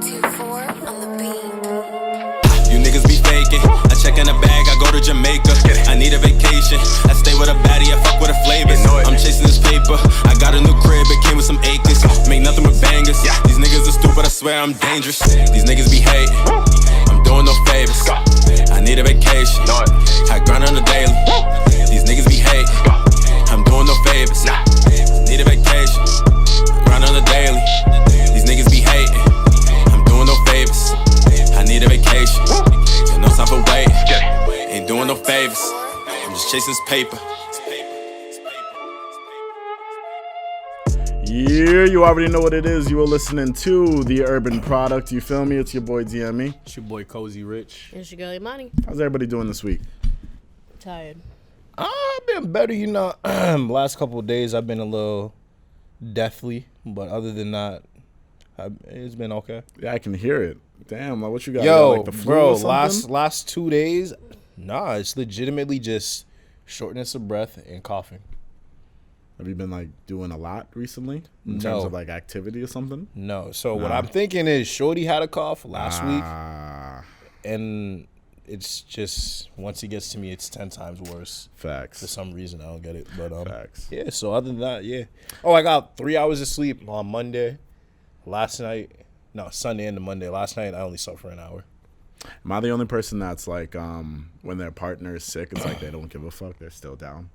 2-4 on the beat. You niggas be faking. I check in the bag, I go to Jamaica. I need a vacation. I stay with a baddie, I fuck with the flavors. I'm chasing this paper. I got a new crib, it came with some acres. Make nothing with bangers. These niggas are stupid, I swear I'm dangerous. These niggas be hating. I'm doing no favors. I need a vacation. I grind on the daily. These niggas be hating. I'm doing no favors. Need a vacation. I grind on the daily. These niggas be hating. I'm doing no favors. I need a vacation. Got no time for waiting. Ain't doing no favors. I'm just chasing this paper. Yeah, you already know what it is. You are listening to The Urban Product. You feel me? It's your boy DME. It's your boy Cozy Rich. It's your girl Imani. How's everybody doing this week? Tired. I've been better, you know. Last couple of days I've been a little deathly, but other than that, it's been okay. Yeah, I can hear it. Damn, like what you got? Yo, like the flu bro, or something? last 2 days, it's legitimately just shortness of breath and coughing. Have you been like doing a lot recently in terms of like activity or something? No. So what I'm thinking is Shorty had a cough last week, Ah, and it's just once he gets to me, it's 10 times worse. For facts. some reason, I don't get it. But Facts. yeah. So other than that, yeah. Oh, I got 3 hours of sleep on Monday. Sunday into Monday. Last night I only slept for an hour. Am I the only person that's like, when their partner is sick, it's like they don't give a fuck, they're still down?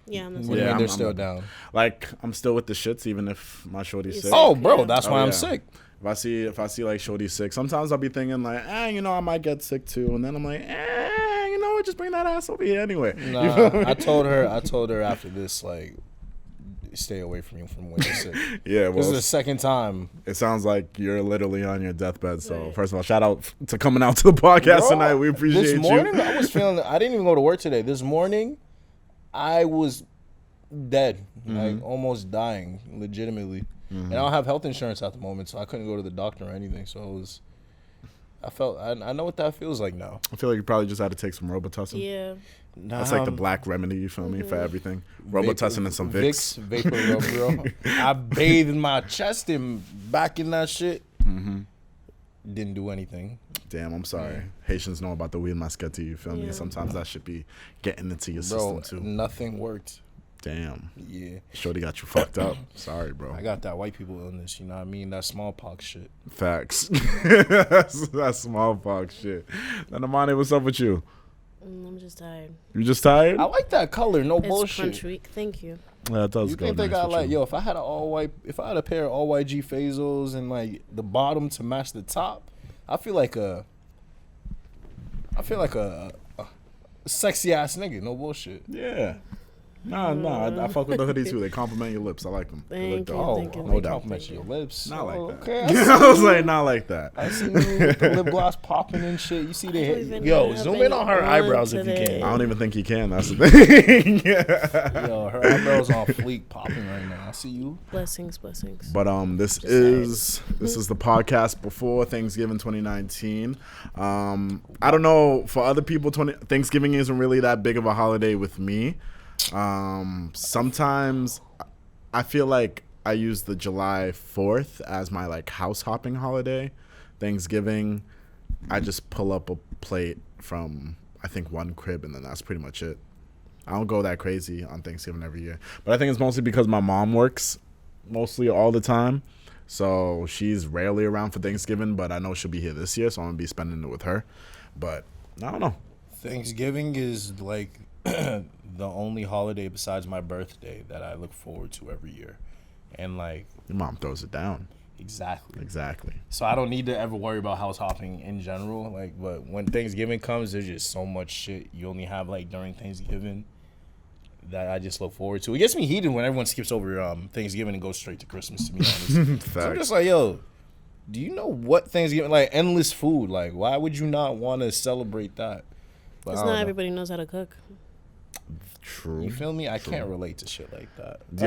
Yeah, I'm the What same. do you mean I'm they're still down? Like I'm still with the shits even if my shorty's sick. Oh, bro, Yeah. that's why Oh, I'm yeah. sick. If I see like shorty sick, sometimes I'll be thinking like, I might get sick too, and then I'm like, just bring that ass over here anyway. Nah, I told her after this, like, stay away from you from when you're sick. Yeah, This well, is the second time. it sounds like you're literally on your deathbed. So first of all, shout out to coming out to the podcast Bro, tonight. We appreciate This morning, you. I was feeling. I didn't even go to work today. This morning, I was dead, like almost dying, legitimately. And I don't have health insurance at the moment, so I couldn't go to the doctor or anything. So I know what that feels like now. I feel like you probably just had to take some Robitussin. Yeah. That's like the black remedy, you feel me, for everything. Robitussin and some Vicks. Vapor rub, bro. I bathed my chest and back in that shit. Didn't do anything. Damn, I'm sorry. Haitians know about the weed masquette, you feel me? Yeah. Sometimes that should be getting into your Bro, system too. nothing worked. Damn. Yeah. Shorty got you fucked up. Sorry, bro. I got that white people illness, you know what I mean? That smallpox shit. Facts. That's smallpox shit. And Imani, what's up with you? I'm just tired. You just tired? I like that color, no It's bullshit. crunch week. Thank you. Yeah, it does You go can't think nice I with like, you. yo, if I had a pair of all white G Phazos and like the bottom to match the top, I feel like a sexy ass nigga, no bullshit. Yeah. Nah, I fuck with the hoodie too. They compliment your lips. I like them. They look Thank you. dope. Oh, Thank you. no no doubt. compliment your lips. Not like Oh, that. Okay, I was like, not like that. I see you with the lip gloss popping and shit. You see the don't head. even Yo, have zoom in on her any eyebrows on if you today. I can. don't even think he can. That's the thing. Yo, her eyebrows on fleek popping right now. I see you. Blessings. But this is the podcast before Thanksgiving 2019. I don't know for other people. Thanksgiving isn't really that big of a holiday with me. Sometimes I feel like I use the July 4th as my like house hopping holiday. Thanksgiving, I just pull up a plate from I think one crib and then that's pretty much it. I don't go that crazy on Thanksgiving every year. But I think it's mostly because my mom works mostly all the time. So she's rarely around for Thanksgiving, but I know she'll be here this year, so I'm going to be spending it with her. But I don't know. Thanksgiving is like the only holiday besides my birthday that I look forward to every year. And like Your mom throws it down. Exactly. So I don't need to ever worry about house hopping in general. Like, but when Thanksgiving comes, there's just so much shit you only have like during Thanksgiving that I just look forward to. It gets me heated when everyone skips over Thanksgiving and goes straight to Christmas, to be honest. So I'm just like, yo, do you know what Thanksgiving, like endless food, like why would you not want to celebrate that? But Because not everybody knows how to cook. True. You feel me? I can't relate to shit like that. Do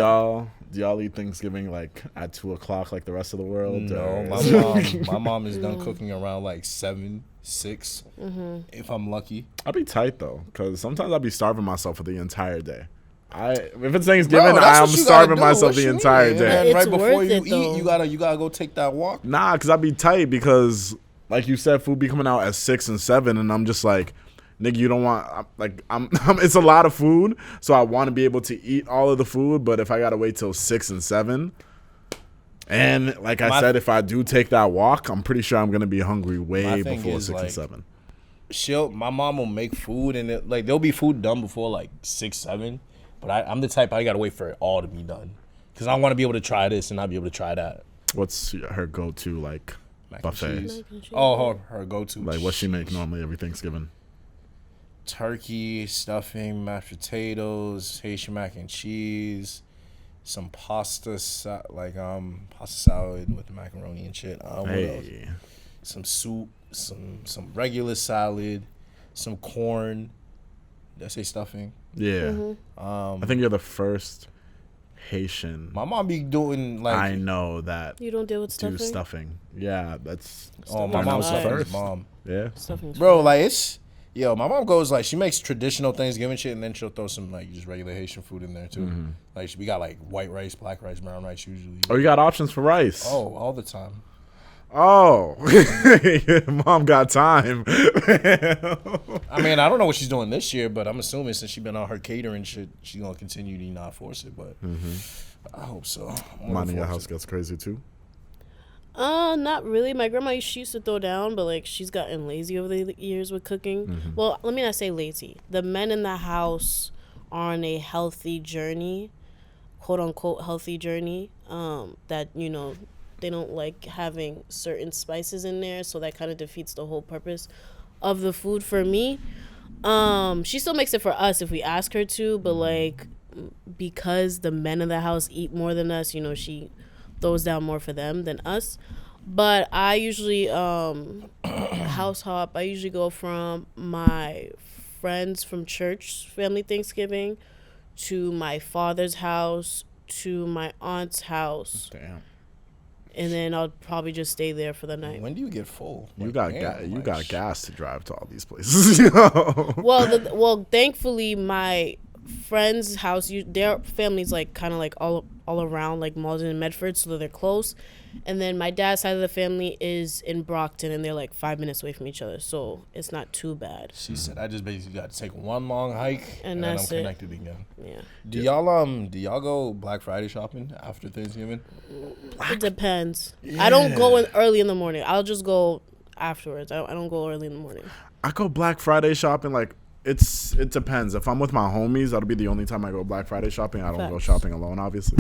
y'all eat Thanksgiving like at 2:00 like the rest of the world? No, or- my mom is done cooking around like 7, 6, if I'm lucky. I'll be tight though, because sometimes I'll be starving myself for the entire day. If it's Thanksgiving, Bro, that's I'm what you starving gotta do. myself What the you entire mean? day. And It's right before worth you it, eat, though. you gotta go take that walk. Nah, because I'd be tight because, like you said, food be coming out at 6 and 7, and I'm just like, nigga, you don't want, it's a lot of food, so I want to be able to eat all of the food, but if I gotta wait till 6 and 7, and like I said, if I do take that walk, I'm pretty sure I'm gonna be hungry way thing before is, 6 and like, 7. My mom will make food, and there'll be food done before like 6, 7. But I'm the type I gotta wait for it all to be done, because I want to be able to try this and not be able to try that. What's her go-to like Mac and buffet? cheese. Oh, her go-to. Like what she make normally every Thanksgiving? Turkey, stuffing, mashed potatoes, Haitian mac and cheese, some pasta salad with macaroni and shit. What else? Some soup, some regular salad, some corn. Did I say stuffing? Yeah. I think you're the first Haitian. My mom be doing like I know that You don't deal with do stuffing? stuffing. Yeah, that's. my Stuffing's mom's fire. stuffing first. mom. Yeah. Stuffing's Bro, fire. like my mom goes like she makes traditional Thanksgiving shit, and then she'll throw some like just regular Haitian food in there too. Like we got like white rice, black rice, brown rice usually. Oh, you got options for rice. Oh, all the time. Oh, mom got time. I mean, I don't know what she's doing this year, but I'm assuming since she's been on her catering shit, she's gonna continue to not force it. But I hope so. Mine in your house gets crazy too. Not really. My grandma she used to throw down, but like she's gotten lazy over the years with cooking. Well, let me not say lazy. The men in the house are on a healthy journey, quote unquote healthy journey. That they don't like having certain spices in there, so that kind of defeats the whole purpose of the food for me. She still makes it for us if we ask her to, but like because the men of the house eat more than us, she throws down more for them than us. But I usually house hop. I usually go from my friends from church family Thanksgiving to my father's house to my aunt's house. Damn. And then I'll probably just stay there for the night. When do you get full? You Like, got damn, you like, got gas to drive to all these places. Yo. Well, thankfully my friend's house, their family's like kind of like all around like Malden and Medford, so they're close. And then my dad's side of the family is in Brockton, and they're like 5 minutes away from each other, so it's not too bad. She said I just basically got to take one long hike And then that's I'm it. connected again. Yeah, Do y'all go Black Friday shopping after Thanksgiving? it depends. I don't go in early in the morning. I'll just go afterwards. I don't go early in the morning. I go Black Friday shopping like it depends. If I'm with my homies, that'll be the only time I go Black Friday shopping. I don't go Facts. shopping alone, obviously.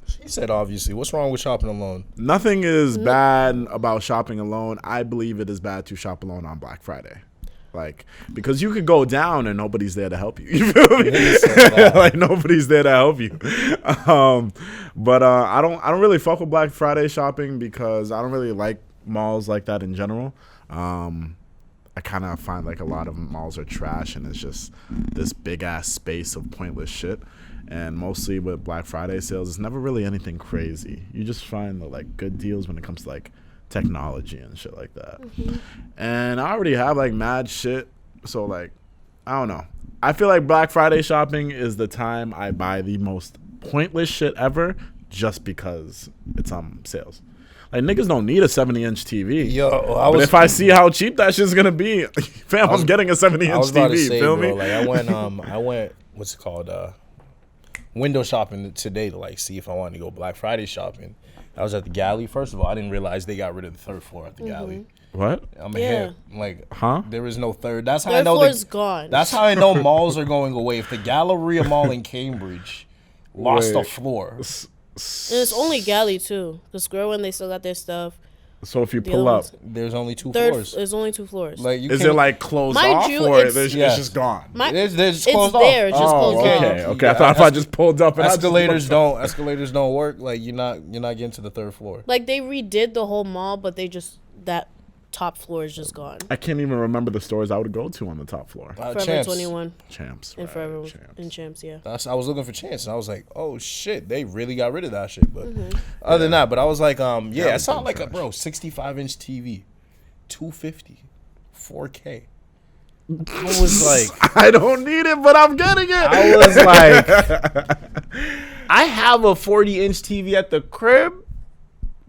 She said obviously. What's wrong with shopping alone? Nothing is bad about shopping alone. I believe it is bad to shop alone on Black Friday. Like, because you could go down and nobody's there to help you. You feel me? Like nobody's there to help you. But I don't really fuck with Black Friday shopping because I don't really like malls like that in general. I kind of find like a lot of malls are trash and it's just this big ass space of pointless shit. And mostly with Black Friday sales, it's never really anything crazy. You just find the like good deals when it comes to like technology and shit like that. And I already have like mad shit, so like I don't know. I feel like Black Friday shopping is the time I buy the most pointless shit ever just because it's on sales. Like niggas don't need a 70-inch TV. Yo, But if I see how cheap that shit's gonna be, fam, I'm getting a 70-inch I was about TV. to say, Feel bro, me? like I went what's it called? Window shopping today to like see if I wanted to go Black Friday shopping. I was at the galley. First of all, I didn't realize they got rid of the third floor at the galley. What? I'm Yeah. hip. Like, Huh? there is no third. That's how I Third know floor's gone. That's how I know malls are going away. If the Galleria Mall in Cambridge lost a Wait. floor, And it's only galley too. The square one, they still got their stuff. So if you The pull other up, ones- there's only two There's floors. only 2 floors. Like, you is can't- it like closed Mind off you, or it's- it's Yes. just gone? They're just it's closed there. off. It's just closed okay, off. okay. I thought if I just pulled up and Escalators don't work. Like you're not getting to the third floor. Like they redid the whole mall, but that top floor is just gone. I can't even remember the stores I would go to on the top floor. Forever Champs. 21 Champs. and right, Forever Champs. and Champs, yeah. I was looking for Chance, and I was like, "Oh shit, they really got rid of that shit." But other than that, but I was like, That it's not was like a trash. 65-inch TV, 250, 4K. I was like, I don't need it, but I'm getting it. I was like, I have a 40-inch TV at the crib,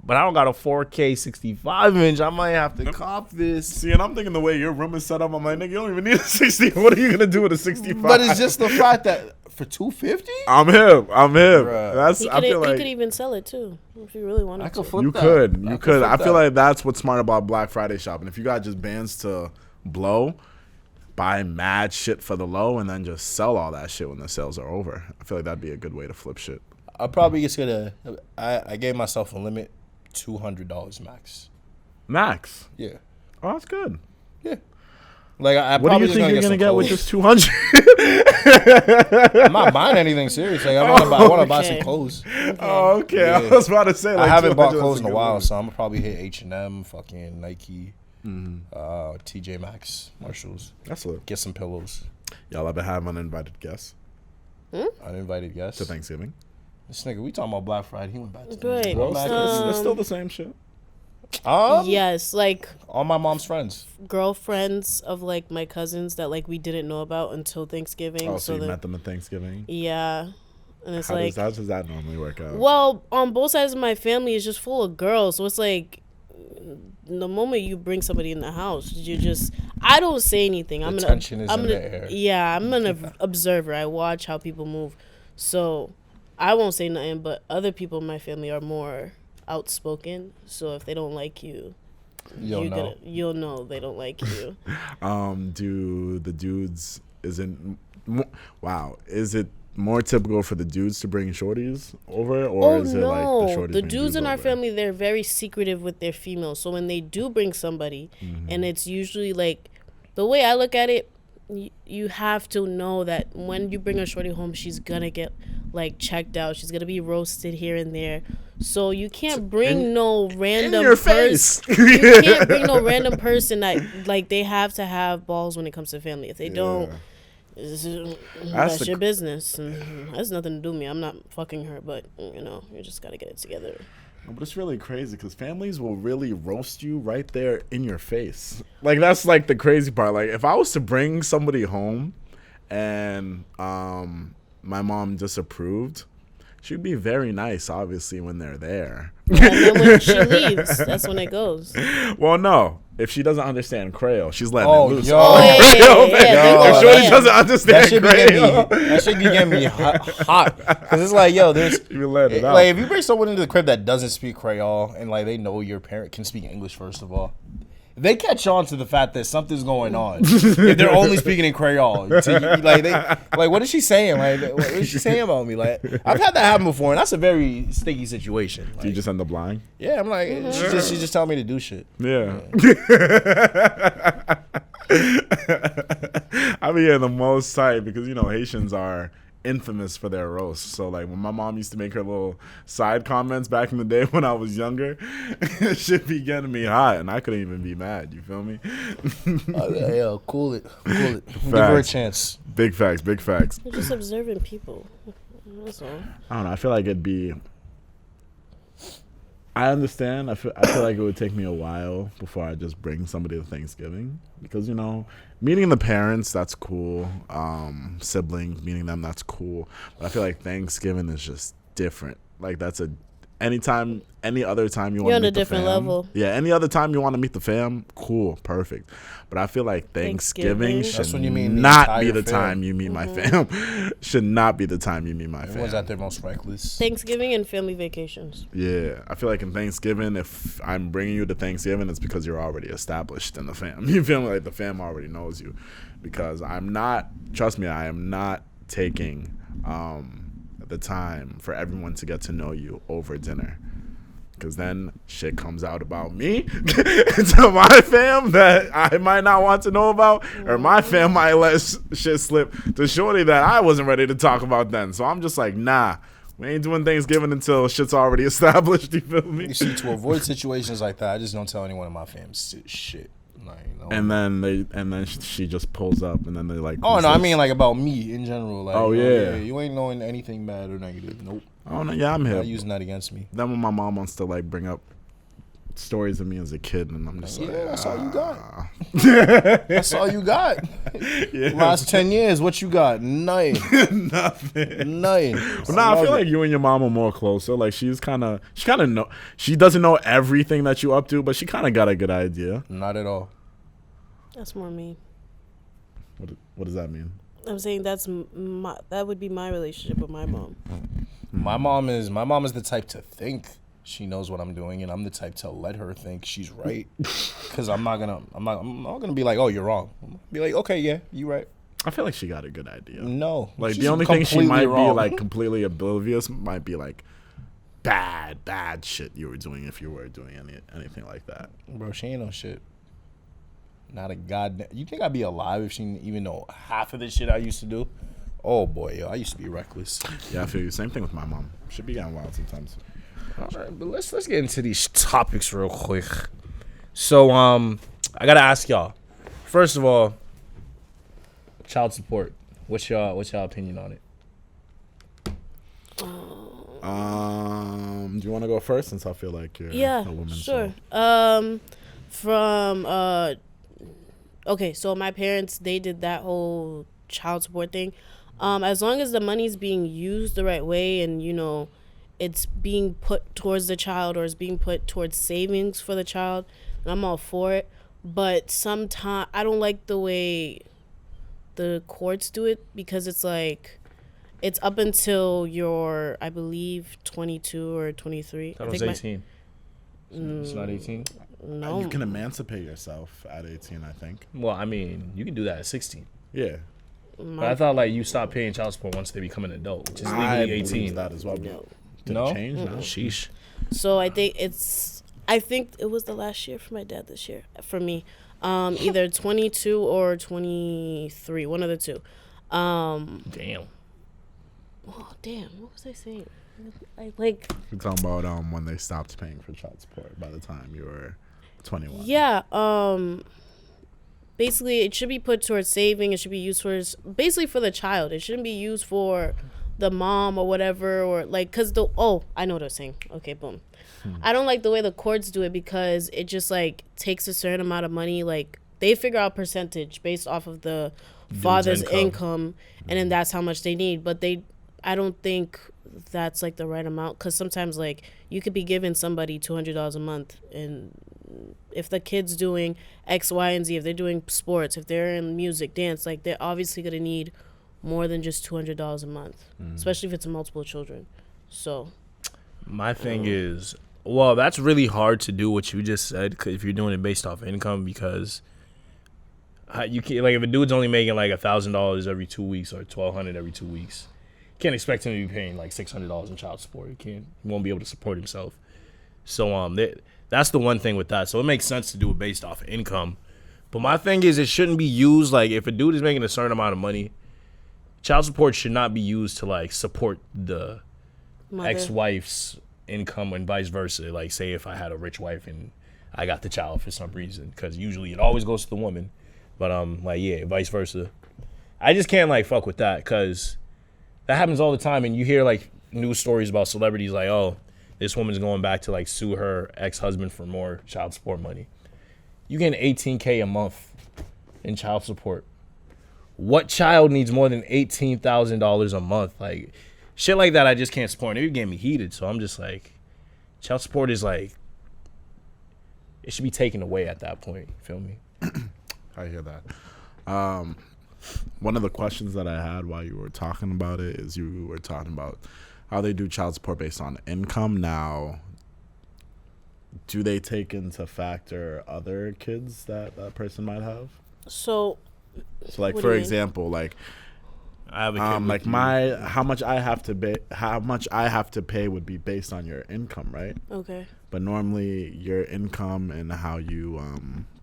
but I don't got a 4K 65-inch. I might have to cop this. See, and I'm thinking the way your room is set up, I'm like, nigga, you don't even need a 60. What are you gonna do with a 65? But it's just the fact that for $250, I'm him. Bruh. That's. He I feel could like even sell it too if you really wanted I could to. flip you that. could. You could. I flip feel that. like that's what's smart about Black Friday shopping. If you got just bands to blow, buy mad shit for the low, and then just sell all that shit when the sales are over. I feel like that'd be a good way to flip shit. I probably just gonna. I gave myself a limit, $200 max. Max. Yeah. Oh, that's good. Yeah. Like I What do probably you think you're gonna some get with clothes. just 200? I'm not buying anything serious. Like I want to buy some Okay. clothes. Oh, okay. Yeah. I was about to say. Like, I haven't bought 200, clothes that's in a good while, limit. so I'm gonna probably hit H&M, fucking Nike, TJ Maxx, Marshalls. That's lit. Get some pillows. Y'all ever have uninvited guests Uninvited guests. to Thanksgiving? This nigga, we talking about Black Friday. He went back to Right. Go back to- It's still the same shit. Yes, like all my mom's friends. girlfriends of like my cousins that like we didn't know about until Thanksgiving. Oh, so you that- met them at Thanksgiving? Yeah, and it's How like, does that normally work out? well, on both sides of my family is just full of girls, so it's like the moment you bring somebody in the house, you just I don't say anything. The tension is in the air. Yeah, I'm an observer. I watch how people move, so I won't say nothing. But other people in my family are more outspoken, so if they don't like you, you'll know they don't like you. Do the dudes is it more typical for the dudes to bring shorties over, or is it like the shorties? The bring dudes in our over? family, they're very secretive with their females. So when they do bring somebody, and it's usually like the way I look at it, you have to know that when you bring a shorty home, she's gonna get like checked out. She's gonna be roasted here and there. So you can't bring no random your face. You can't bring no random person that like they have to have balls when it comes to family. If they don't, that's your business. That's nothing to do with me. I'm not fucking her, but you just gotta get it together. But it's really crazy because families will really roast you right there in your face. Like that's like the crazy part. Like if I was to bring somebody home, and my mom disapproved, she'd be very nice, obviously, when they're there. Yeah, and then when she leaves, that's when it goes. Well, no. If she doesn't understand Creole, she's letting Oh, it loose. yo. Oh, yeah, Creole, yeah, if Shorty yeah. doesn't understand Creole, that should be getting me hot. Because it's like, yo, there's you let it out. like if you bring someone into the crib that doesn't speak Creole and like they know your parent can speak English first of all, if they catch on to the fact that something's going on, if they're only speaking in Creole, like what is she saying? Like what is she saying about me? Like I've had that happen before, and that's a very sticky situation. Like, Do you just end up lying? yeah, I'm like she just telling me to do shit. Yeah. I be getting the most tight because Haitians are infamous for their roasts. So like when my mom used to make her little side comments back in the day when I was younger, it should be getting me hot, and I couldn't even be mad. You feel me? Yeah, cool it. Give her a chance. Big facts. You're just observing people. That's all. I don't know. I feel like it'd be. I understand. I feel like it would take me a while before I just bring somebody to Thanksgiving because meeting the parents, that's cool. Siblings, meeting them, that's cool. But I feel like Thanksgiving is just different. Like that's any other time you want to meet the fam. You're on a different level. Yeah, any other time you want to meet the fam, cool, perfect. But I feel like Thanksgiving That's should when you mean not be the fam. time you meet my fam. Should not be the time you meet my fam. Everyone's at their most reckless. Thanksgiving and family vacations. Yeah, I feel like in Thanksgiving, if I'm bringing you to Thanksgiving, it's because you're already established in the fam. You feel me? Like the fam already knows you. Because trust me, I am not taking the time for everyone to get to know you over dinner. Because then shit comes out about me to my fam that I might not want to know about, or my fam might let shit slip to Shorty that I wasn't ready to talk about then. So I'm just like, nah, we ain't doing Thanksgiving until shit's already established. You feel me? You see, to avoid situations like that, I just don't tell anyone in my fam shit. Like, And then she just pulls up, and then they're like, oh no, I mean like about me in general. Like, oh yeah, you ain't knowing anything bad or negative. Nope. Oh no, yeah, I'm here. Not using that against me. Then when my mom wants to like bring up stories of me as a kid, and I'm just like, that's all you got. got. That's all you got. Yeah. Last 10 years, what you got? Nothing. Nothing. Nothing. But nah, I feel like you and your mom are more closer. Like she kind of know. She doesn't know everything that you up to, but she kind of got a good idea. Not at all. That's more me. What does that mean? I'm saying that would be my relationship with my mom. My mom is the type to think she knows what I'm doing, and I'm the type to let her think she's right. Because I'm not gonna be like, oh, you're wrong. I'm gonna be like, okay, yeah, you right. I feel like she got a good idea. No, like she's the only thing she completely might wrong. be like completely oblivious might be like bad shit you were doing if you were doing anything like that. Bro, she ain't no shit. Not a goddamn. You think I'd be alive if she didn't even know half of the shit I used to do? Oh boy, yo, I used to be reckless. Yeah, I feel you. Same thing with my mom. Should be getting wild sometimes. All right, but let's get into these topics real quick. So, I gotta ask y'all. First of all, child support. What's y'all opinion on it? Do you want to go first, since I feel like you're a woman? Sure. So. Okay, so my parents, they did that whole child support thing. As long as the money's being used the right way, and you know, it's being put towards the child, or it's being put towards savings for the child, I'm all for it. But sometimes I don't like the way the courts do it, because it's like it's up until you're, I believe, 22 or 23. That was 18. It's not 18? No. You can emancipate yourself at 18, I think. Well, I mean, you can do that at 16. Yeah. But I thought like you stop paying child support once they become an adult, which is legally 18. That as well. No. Did No? it change? No. Sheesh. So I think it was the last year for my dad this year. For me, either 22 or 23, one of the two. Damn. Oh damn! What was I saying? Like. You're talking about when they stopped paying for child support by the time you were 21. Yeah. Basically, it should be put towards saving. It should be used for basically for the child. It shouldn't be used for the mom or whatever, or like, cause I know what I was saying. Okay, boom. I don't like the way the courts do it, because it just like takes a certain amount of money. Like they figure out percentage based off of the father's income, and then that's how much they need. But I don't think that's like the right amount, because sometimes like you could be giving somebody $200 a month, and if the kid's doing X, Y, and Z, if they're doing sports, if they're in music, dance, like they're obviously gonna need more than just $200 a month, especially if it's multiple children. So my thing is, well, that's really hard to do what you just said, 'cause if you're doing it based off income, because you can't, like, if a dude's only making like $1,000 every 2 weeks or $1,200 every 2 weeks, you can't expect him to be paying like $600 in child support. He won't be able to support himself. So that's the one thing with that. So it makes sense to do it based off income. But my thing is, it shouldn't be used like, if a dude is making a certain amount of money, child support should not be used to like support the ex-wife's income and vice versa. Like, say if I had a rich wife and I got the child for some reason, because usually it always goes to the woman. But like, yeah, vice versa. I just can't like fuck with that, because that happens all the time. And you hear like news stories about celebrities like, oh, this woman's going back to like sue her ex-husband for more child support money. You getting $18,000 a month in child support. What child needs more than $18,000 a month? Like, shit like that I just can't support. It getting me heated. So I'm just like, child support is like, it should be taken away at that point. You feel me? I hear that. One of the questions that I had while you were talking about it is, you were talking about how they do child support based on income. Now, do they take into factor other kids that that person might have? So like, for example, like, I have a kid like how much I have to pay would be based on your income, right? Okay. But normally your income and how you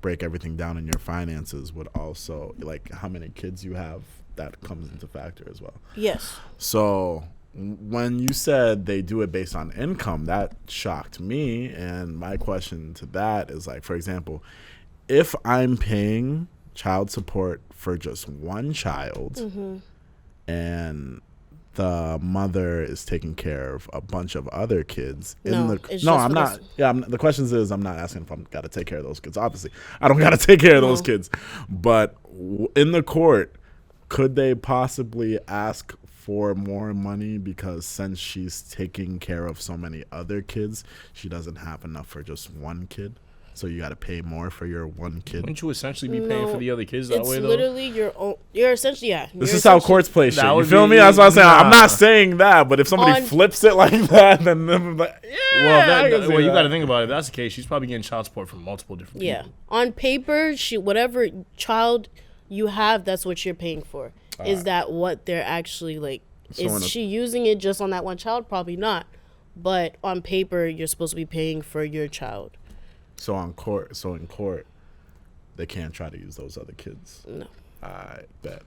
break everything down in your finances would also, like, how many kids you have, that comes into factor as well. Yes. So when you said they do it based on income, that shocked me. And my question to that is, like, for example, if I'm paying child support for just one child, and the mother is taking care of a bunch of other kids. No, The it's just I'm for not. this- Yeah, the question is, I'm not asking if I'm got to take care of those kids. Obviously, I don't got to take care of those kids. But in the court, could they possibly ask for more money because since she's taking care of so many other kids, she doesn't have enough for just one kid? So you got to pay more for your one kid. Wouldn't you essentially be paying for the other kids that It's way, though? literally your own. You're essentially, yeah. This you're is how essentially- courts play shit. That You would feel me? be- That's what I'm saying. I'm nah. not saying that, but if somebody On- flips it like that, then I'm like, yeah. I can see Well, you that. got to think about it. If that's the case, she's probably getting child support from multiple different Yeah. people. On paper, whatever child you have, that's what you're paying for. Is that what they're actually like? So in Is a- she using it just on that one child? Probably not. But on paper, you're supposed to be paying for your child. So in court, they can't try to use those other kids. No. I bet.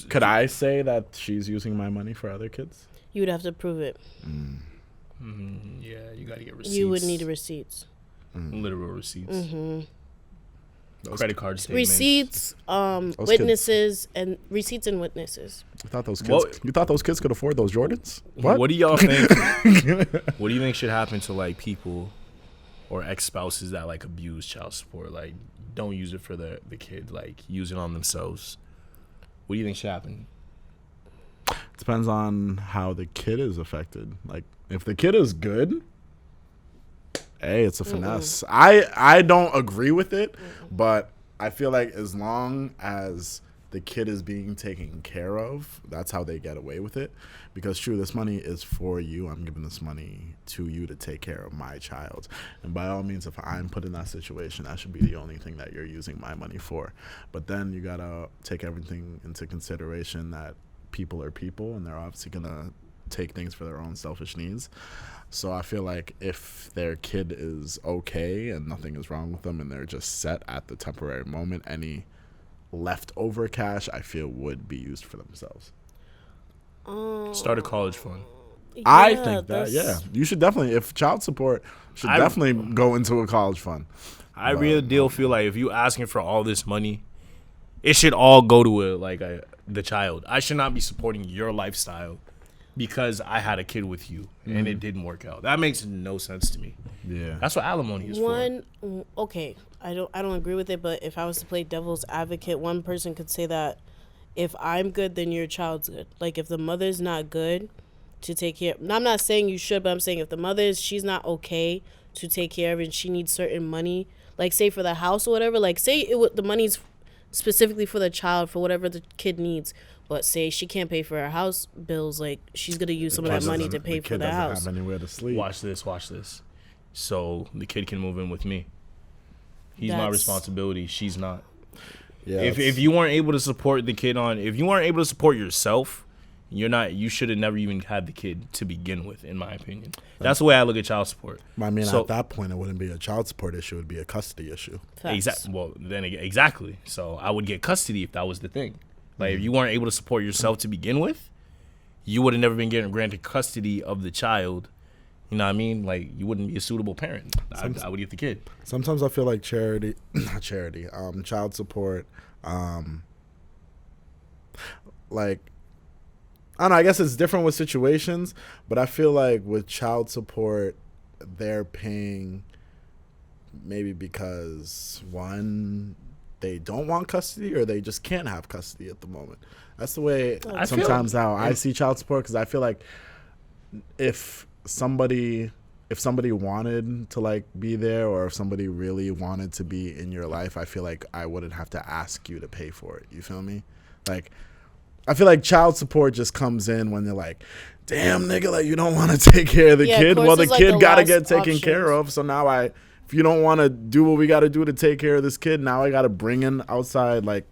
Could I say that she's using my money for other kids? You would have to prove it. Yeah, you got to get receipts. You would need receipts. Literal receipts. Those Credit card statements. Receipts, kids. witnesses, and receipts and witnesses. You thought those kids? What- You thought those kids could afford those Jordans? What do y'all think? What do you think should happen to like people or ex-spouses that like abuse child support? Like, don't use it for the kid. Like, use it on themselves. What do you think should happen? Depends on how the kid is affected. Like, if the kid is good, hey, it's a finesse. I don't agree with it, but I feel like as long as the kid is being taken care of, that's how they get away with it. Because true, this money is for you. I'm giving this money to you to take care of my child. And by all means, if I'm put in that situation, that should be the only thing that you're using my money for. But then you gotta take everything into consideration that people are people, and they're obviously gonna take things for their own selfish needs. So I feel like if their kid is okay and nothing is wrong with them and they're just set at the temporary moment, any leftover cash I feel would be used for themselves. Start a college fund. I Yeah, think that, yeah. that's- You should definitely, if child support should definitely go into a college fund. I really deal feel like if you asking for all this money, it should all go to the child. I should not be supporting your lifestyle because I had a kid with you and it didn't work out. That makes no sense to me. Yeah. That's what alimony is for. Okay, I don't agree with it, but if I was to play devil's advocate, one person could say that if I'm good, then your child's good. Like if the mother's not good to take care. I'm not saying you should, but I'm saying if the she's not okay to take care of and she needs certain money, like say for the house or whatever. Like say the money's specifically for the child for whatever the kid needs. But say she can't pay for her house bills, like she's gonna use some of that money to pay for the house. Have anywhere to sleep. Watch this. So the kid can move in with me. He's my That's- responsibility. She's not. Yeah, If you weren't able to support the kid if you weren't able to support yourself, you should have never even had the kid to begin with, in my opinion. That's the way I look at child support. I mean, So- at that point, it wouldn't be a child support issue; it would be a custody issue. Facts. Exactly. So I would get custody if that was the thing. Like if you weren't able to support yourself to begin with, you would have never been granted custody of the child. You know what I mean? Like you wouldn't be a suitable parent. I would get the kid. Sometimes I feel like child support, like, I don't know, I guess it's different with situations, but I feel like with child support, they're paying maybe because, one, they don't want custody or they just can't have custody at the moment. That's the way I feel- sometimes how I see child support, because I feel like if somebody wanted to like be there, or if somebody really wanted to be in your life, I feel like I wouldn't have to ask you to pay for it. You feel me? Like, I feel like child support just comes in when they're like, damn nigga, like you don't want to take care of the Yeah, kid. of course, Well, the it's like kid the gotta last get taken options. care of. So now if you don't want to do what we got to do to take care of this kid, now I got to bring in outside like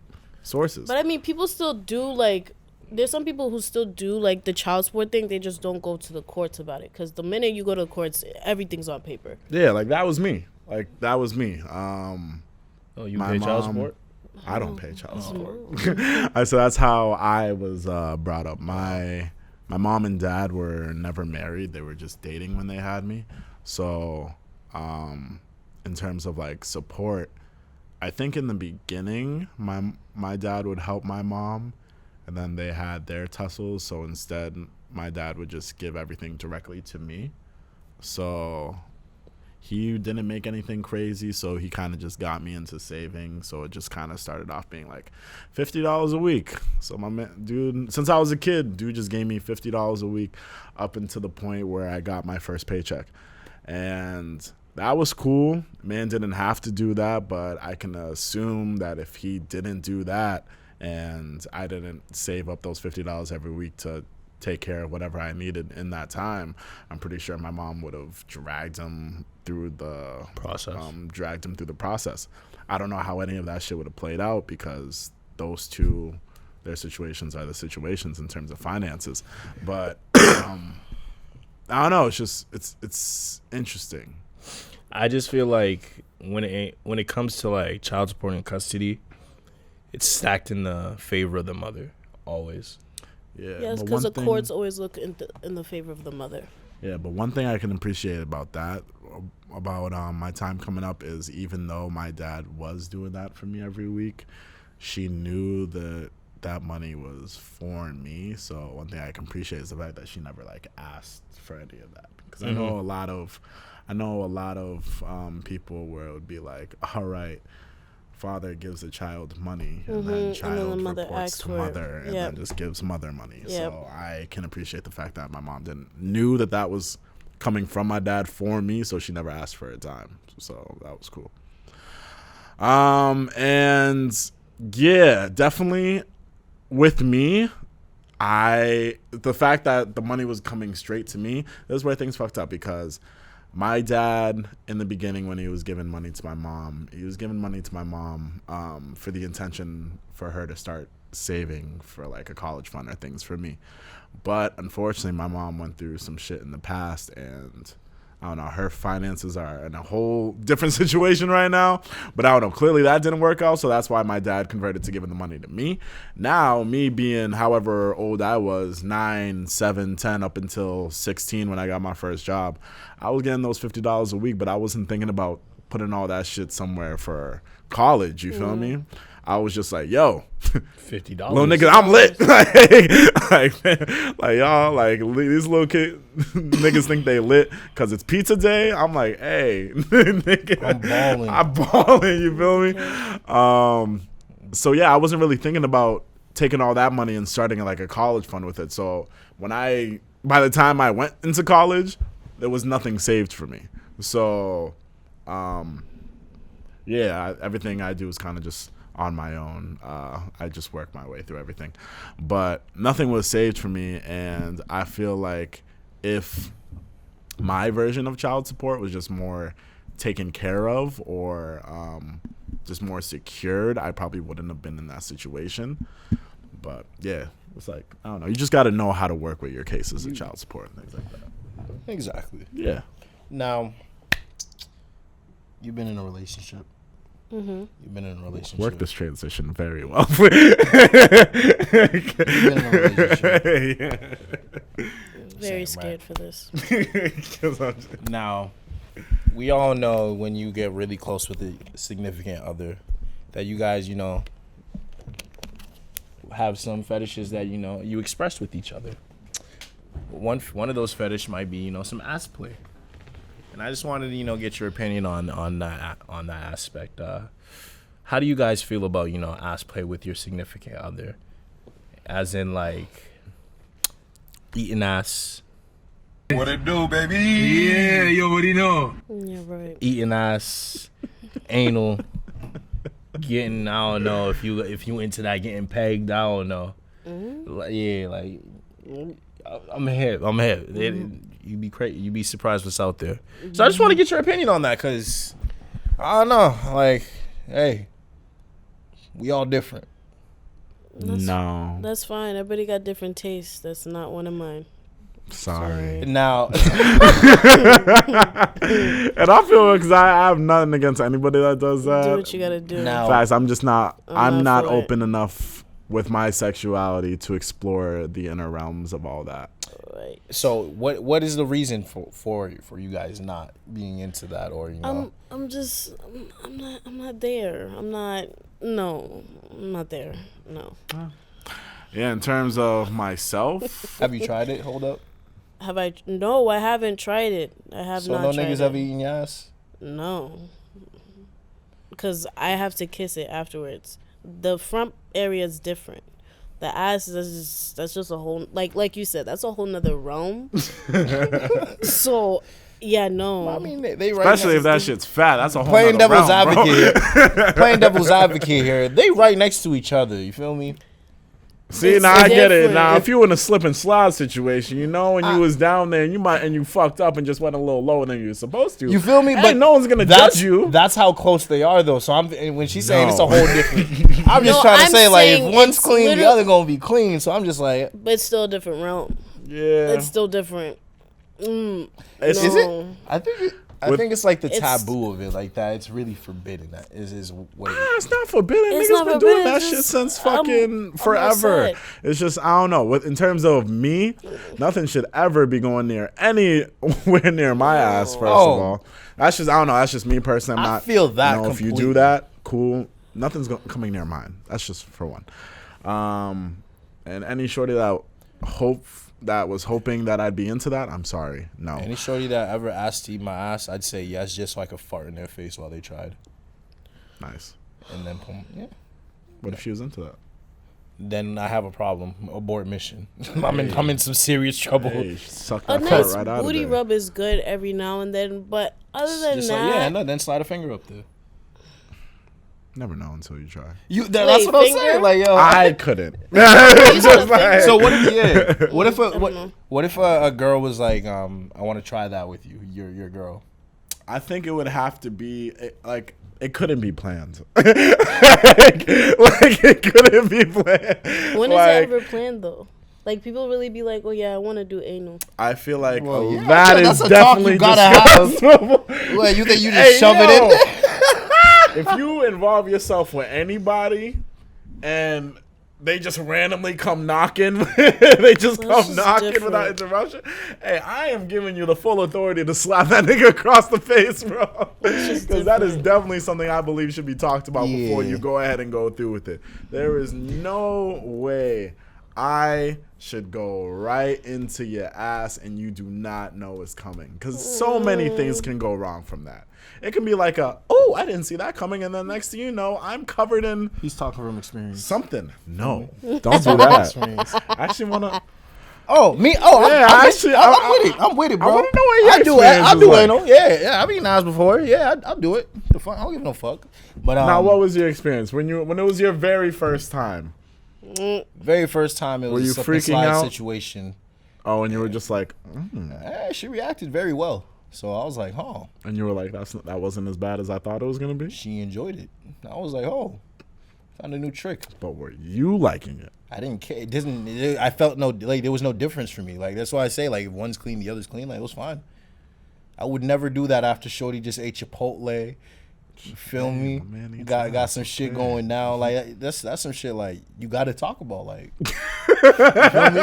sources. But I mean, people still do like. There's some people who still do like the child support thing. They just don't go to the courts about it, because the minute you go to the courts, everything's on paper. Yeah, like that was me. Like that was me. Oh, you My pay child mom- support? I don't pay child support. So that's how I was brought up. My mom and dad were never married. They were just dating when they had me. So in terms of like support, I think in the beginning my dad would help my mom, and then they had their tussles. So instead my dad would just give everything directly to me. So he didn't make anything crazy, so he kind of just got me into saving. So it just kind of started off being like $50 a week. So my man, dude, since I was a kid, dude just gave me $50 a week up until the point where I got my first paycheck. And that was cool. Man didn't have to do that, but I can assume that if he didn't do that and I didn't save up those $50 every week to take care of whatever I needed in that time, I'm pretty sure my mom would have dragged him through the process. I don't know how any of that shit would have played out because those two, their situations are the situations in terms of finances. But I don't know. It's just it's interesting. I just feel like when it comes to like child support and custody, it's stacked in the favor of the mother always. Yeah, yes, because the courts always look in the favor of the mother. Yeah, but one thing I can appreciate about that, about my time coming up, is even though my dad was doing that for me every week, she knew that money was for me. So one thing I can appreciate is the fact that she never like asked for any of that. Because I know a lot of people where it would be like, all right, father gives the child money and then child and then reports to mother and then just gives mother money. So I can appreciate the fact that my mom knew that was coming from my dad for me, so she never asked for a dime. So that was cool. And yeah, definitely with me, the fact that the money was coming straight to me, this is where things fucked up, because my dad, in the beginning, when he was giving money to my mom, for the intention for her to start saving for like a college fund or things for me. But unfortunately, my mom went through some shit in the past, and I don't know, her finances are in a whole different situation right now. But I don't know, clearly that didn't work out, so that's why my dad converted to giving the money to me. Now, me being however old I was, 9, 7, 10, up until 16 when I got my first job, I was getting those $50 a week, but I wasn't thinking about putting all that shit somewhere for college, you feel me? I was just like, yo, $50. Little nigga, I'm lit. like y'all, like these little niggas think they lit because it's pizza day. I'm like, hey, nigga, I'm balling. You feel me? So yeah, I wasn't really thinking about taking all that money and starting like a college fund with it. So by the time I went into college, there was nothing saved for me. So, yeah, everything I do is kind of just on my own. I just work my way through everything, but nothing was saved for me. And I feel like if my version of child support was just more taken care of or just more secured, I probably wouldn't have been in that situation. But yeah, it's like, I don't know, you just got to know how to work with your cases of child support and things like that. Exactly. Yeah. Now, you've been in a relationship. You've been in a relationship. Work this transition very well. You've been in a relationship. Very scared for this. Now, we all know when you get really close with a significant other that you guys, have some fetishes that, you express with each other. One of those fetish might be, some ass play. And I just wanted to, get your opinion on that aspect. How do you guys feel about, ass play with your significant other? As in, like, eating ass. What it do, baby? Yeah, you already know. Yeah, right. Eating ass, anal, getting, I don't know, if you into that, getting pegged, I don't know. I'm hip. You'd be surprised what's out there. So I just want to get your opinion on that, because I don't know, like, hey, we all different. That's fine. Everybody got different tastes. That's not one of mine. Sorry. Now, and I feel because I have nothing against anybody that does that. Do what you gotta do. Now, Guys, I'm just not. I'm not for it. open enough with my sexuality to explore the inner realms of all that. Right. so what is the reason for you guys not being into that, or I'm not there. I'm not there. No. Yeah, in terms of myself, Have you tried it? Hold up. Have I? No, I haven't tried it. I have So not no tried niggas it. ever eaten your ass? No. Because I have to kiss it afterwards. The front area is different. The ass that's just a whole like you said, that's a whole nother realm. So yeah, no. I mean, they right especially next if that to- shit's fat, that's a whole playing nother devil's realm, bro. advocate here. Playing devil's advocate here. They right next to each other. You feel me? See, It's now I get it. different. Now, if you were in a slip and slide situation, you know, and you was down there, and you fucked up and just went a little lower than you were supposed to. You feel me? Hey, But no one's gonna judge you. That's how close they are, though. So and when she's saying it's a No. whole different. I'm just No, trying to I'm say like saying if one's it's clean, the literal- other gonna be clean. So I'm just like, But it's still a different realm. Yeah, It's still different. It's- is No. it? I think it's like the It's- taboo of it, like that. It's really forbidden. That is what. It's not forbidden. It's Niggas not been doing forbidden, that it's shit just, since fucking I'm forever. upset. It's just I don't know. In terms of me, nothing should ever be going near anywhere near my ass. First of all, that's just I don't know. That's just me personally. I'm I not. feel that You know, if you completely. do that, cool. Nothing's coming near mine. That's just for one. And any shorty that was hoping that I'd be into that, I'm sorry. No. Any shorty that ever asked to eat my ass, I'd say yes, just so I could fart in their face while they tried, Nice. and then boom, yeah. What if she was into that? Then I have a problem. Abort mission. I'm in some serious trouble. Hey, suck A that fart nice right out of booty there. rub is good every now and then, but other than Just that, like, yeah, no, then slide a finger up there. Never know until you try. That's what I'm finger? saying. Like, yo, I couldn't. Just like, so what if what if know. what if a girl was like, I want to try that with you, your girl. I think it would have to be like it couldn't be planned. like it couldn't be planned. when is like, it ever planned though? Like people really be like, oh yeah, I want to do anal. I feel like Well, yeah, that that's is a talk definitely you gotta have. discussable. Well, you think you just shove it in there? If you involve yourself with anybody and they just randomly come knocking, they just come just knocking different. without interruption. Hey, I am giving you the full authority to slap that nigga across the face, bro. just Because that is different. definitely something I believe should be talked about before Yeah. you go ahead and go through with it. There is no way I should go right into your ass and you do not know it's coming. Because so many things can go wrong from that. It can be like oh, I didn't see that coming. And then next thing you know, I'm covered in He's talking from experience. something. No, don't do that. I actually want to. Oh, me? Oh, Yeah, I'm actually, I'm with it. I'm with it, bro. I wanna know what your I do it. experience I is do like. anal. Yeah. I've eaten ass before. Yeah, I'll do it. The fuck? I don't give no fuck. But Now, what was your experience when it was your very first time? very first time it Were was you a slip and freaking slide out? situation. Oh, and you were just like, She reacted very well. So I was like, and you were like, that wasn't as bad as I thought it was gonna be. she enjoyed it. I was like, found a new trick. But were you liking it? I didn't care. I felt there was no difference for me. Like, that's why I say, like, if one's clean, the other's clean. Like, it was fine. I would never do that after Shorty just ate Chipotle. You feel me? man, eats Got ass, some shit okay. going down. Like, that's some shit like you gotta talk about. Like, you feel me?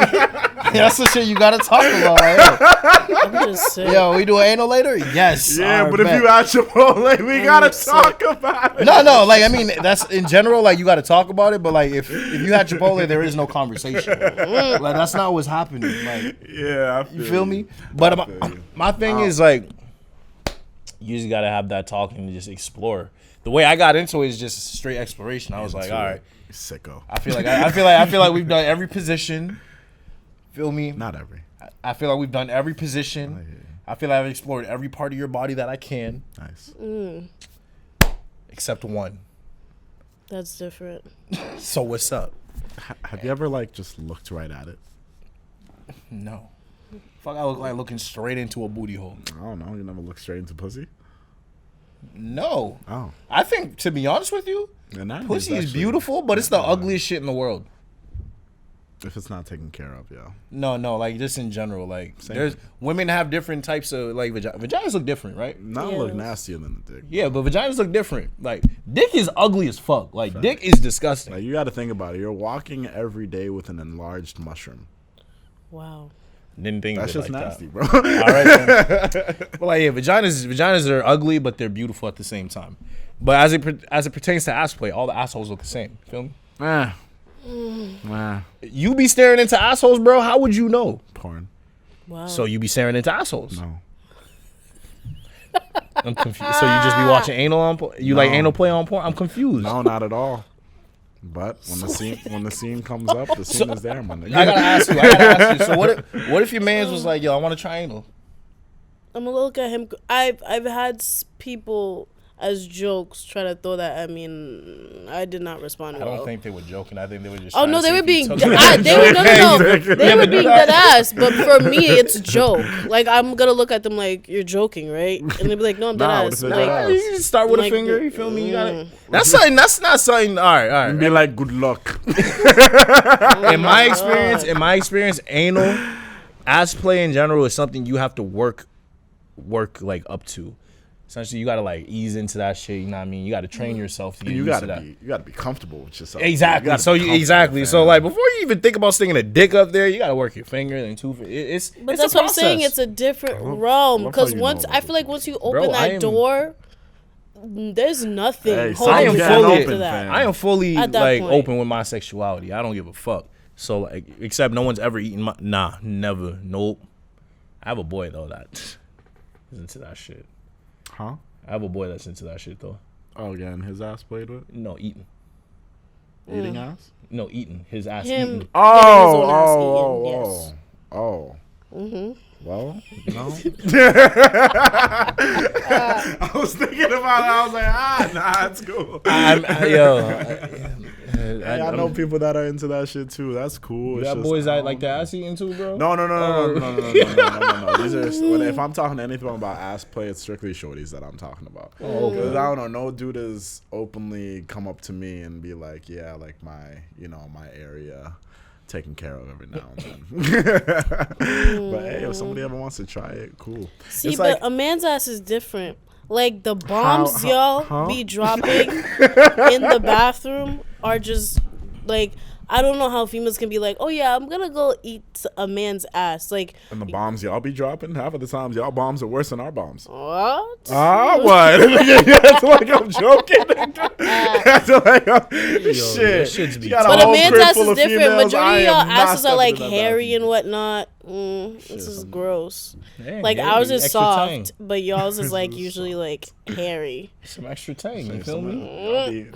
That's some shit you gotta talk about. Like, I'm just saying. yo, we do anal later? Yes. Yeah, alright, but if bet. you at Chipotle, we gotta sick. talk about it. No, like, I mean, that's in general, like, you got to talk about it, but, like, if you had Chipotle, there is no conversation. Like, that's not what's happening. Like, Yeah, I you feel me? But my thing is, like, you just got to have that talk and just explore. The way I got into it is just straight exploration. I was like, all right, Sicko. I feel like we've done every position. Feel me? Not every. I feel like we've done every position. I feel like I've explored every part of your body that I can, Nice. except one. That's different. So what's up? Have you ever like just looked right at it? No. Fuck, I look like looking straight into a booty hole. I don't know. You never look straight into pussy. No. Oh, I think, to be honest with you, and that pussy is actually- beautiful, but it's the ugliest shit in the world. If it's not taken care of, yeah. No, like, just in general, like, Same there's thing. women have different types of, like, vaginas look different, right? Not Yeah. look nastier than the dick. Yeah, but vaginas look different. Like, dick is ugly as fuck. Like, dick is disgusting. Like you got to think about it. You're walking every day with an enlarged mushroom. Wow. Didn't think That's of it just like nasty, that. bro. All right, then. But, like, yeah, vaginas are ugly, but they're beautiful at the same time. But as it pertains to ass play, all the assholes look the same. Feel me? Nah, You be staring into assholes, bro. How would you know? porn. Wow. So you be staring into assholes. No. I'm confused. So you just be watching anal on porn? You like No. anal play on porn? I'm confused. No, not at all. But when the scene comes up, the scene is there, my nigga. I gotta ask you. So what if your man's was like, yo, I want to try anal? I'm gonna look at him. I've had people as jokes try to throw that at me, and I did not respond. I don't think they were joking. I think they were just. Oh trying no, to they see were if you being. took They were being dead ass. But for me, it's a joke. Like I'm gonna look at them like you're joking, right? And they'd be like, no, I'm dead Nah, what ass. if they Like, dead ass? You just start with Like, a finger. You feel me? You got it. That's something. That's not something. All right. Be like, good luck. In my experience, anal ass play in general is something you have to work like up to. Essentially, you gotta like ease into that shit. You know what I mean? You gotta train yourself to get used to that. You gotta be comfortable with yourself. Exactly. So like before you even think about sticking a dick up there, you gotta work your finger and two. But it's that's a what I'm saying. process. It's a different realm love how because you once know I about feel like this. once you open I that am- door, there's nothing Hey, holding I am you something's fully- to that. fam. I am fully At that like point. open with my sexuality. I don't give a fuck. So like, except no one's ever eaten my. Nah, never. Nope. I have a boy though that is into that shit. Huh? I have a boy that's into that shit though. Oh, yeah, and his ass played with? No, eating. Eating ass? No, eating. His ass Him. eating. Oh. Well, no. I was thinking about it. I was like, nah, it's cool. I know people that are into that shit too. That's cool. It's That just, boys that like the ass eating too, bro. No. These are if I'm talking anything about ass play, it's strictly shorties that I'm talking about. Oh, okay. 'Cause I don't know, no dude has openly come up to me and be like, yeah, like my area taken care of every now and then. But hey, if somebody ever wants to try it, cool. See, It's but like, a man's ass is different. Like the bombs y'all be dropping in the bathroom are just like I don't know how females can be like, oh yeah, I'm gonna go eat a man's ass. Like and the bombs y'all be dropping, half of the times y'all bombs are worse than our bombs. what? What? That's like I'm joking. That's like shit. shit's be- You got But a whole man's crib ass full is of different. females. I Majority of am y'all not asses are stepping like in that hairy bathroom. and whatnot. This is gross. Hey, Like hey, ours is extra soft, tang. but y'all's is like usually like hairy. Some extra tang. You feel Some of me?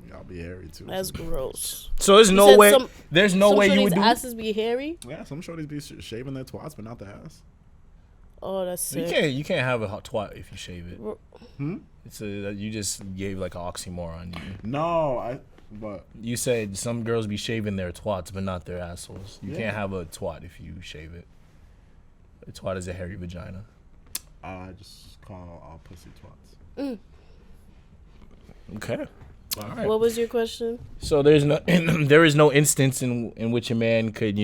y'all be hairy too. That's gross. So there's You no said way. some- There's no Some way you would shorties' do. asses be hairy. Yeah, some shorties be shaving their twats, but not the ass. Oh, that's You sick. can't have a hot twat if you shave it. It's you just gave like an oxymoron. But You said some girls be shaving their twats, but not their assholes. You can't have a twat if you shave it. A twat is a hairy vagina. I just call all pussy twats. Okay. All right. What was your question? So there is no instance in which a man could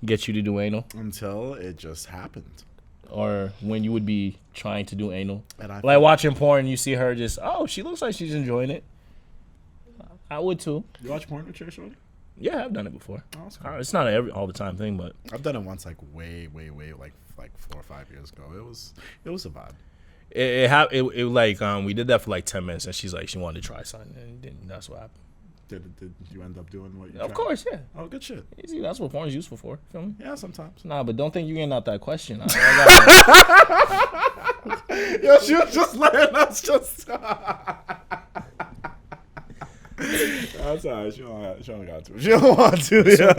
get you to do anal, Until it just happened. or when you would be trying to do anal, And I like watching porn, you see her just she looks like she's enjoying it. I would too. You watch porn with your shorty? Yeah, I've done it before. Oh, that's cool. It's not all the time thing, but I've done it once, like way, like 4 or 5 years ago. It was a vibe. we did that for like 10 minutes, and she's like she wanted to try something, and then that's what happened. Did you end up doing what you Of tried? course, yeah. Oh, good shit. Easy. That's what porn is useful for. Feel me? Yeah, sometimes. Nah, but don't think you're getting out that question. Yo, she was just letting us just. That's alright. She don't got to. She don't want to. Yeah.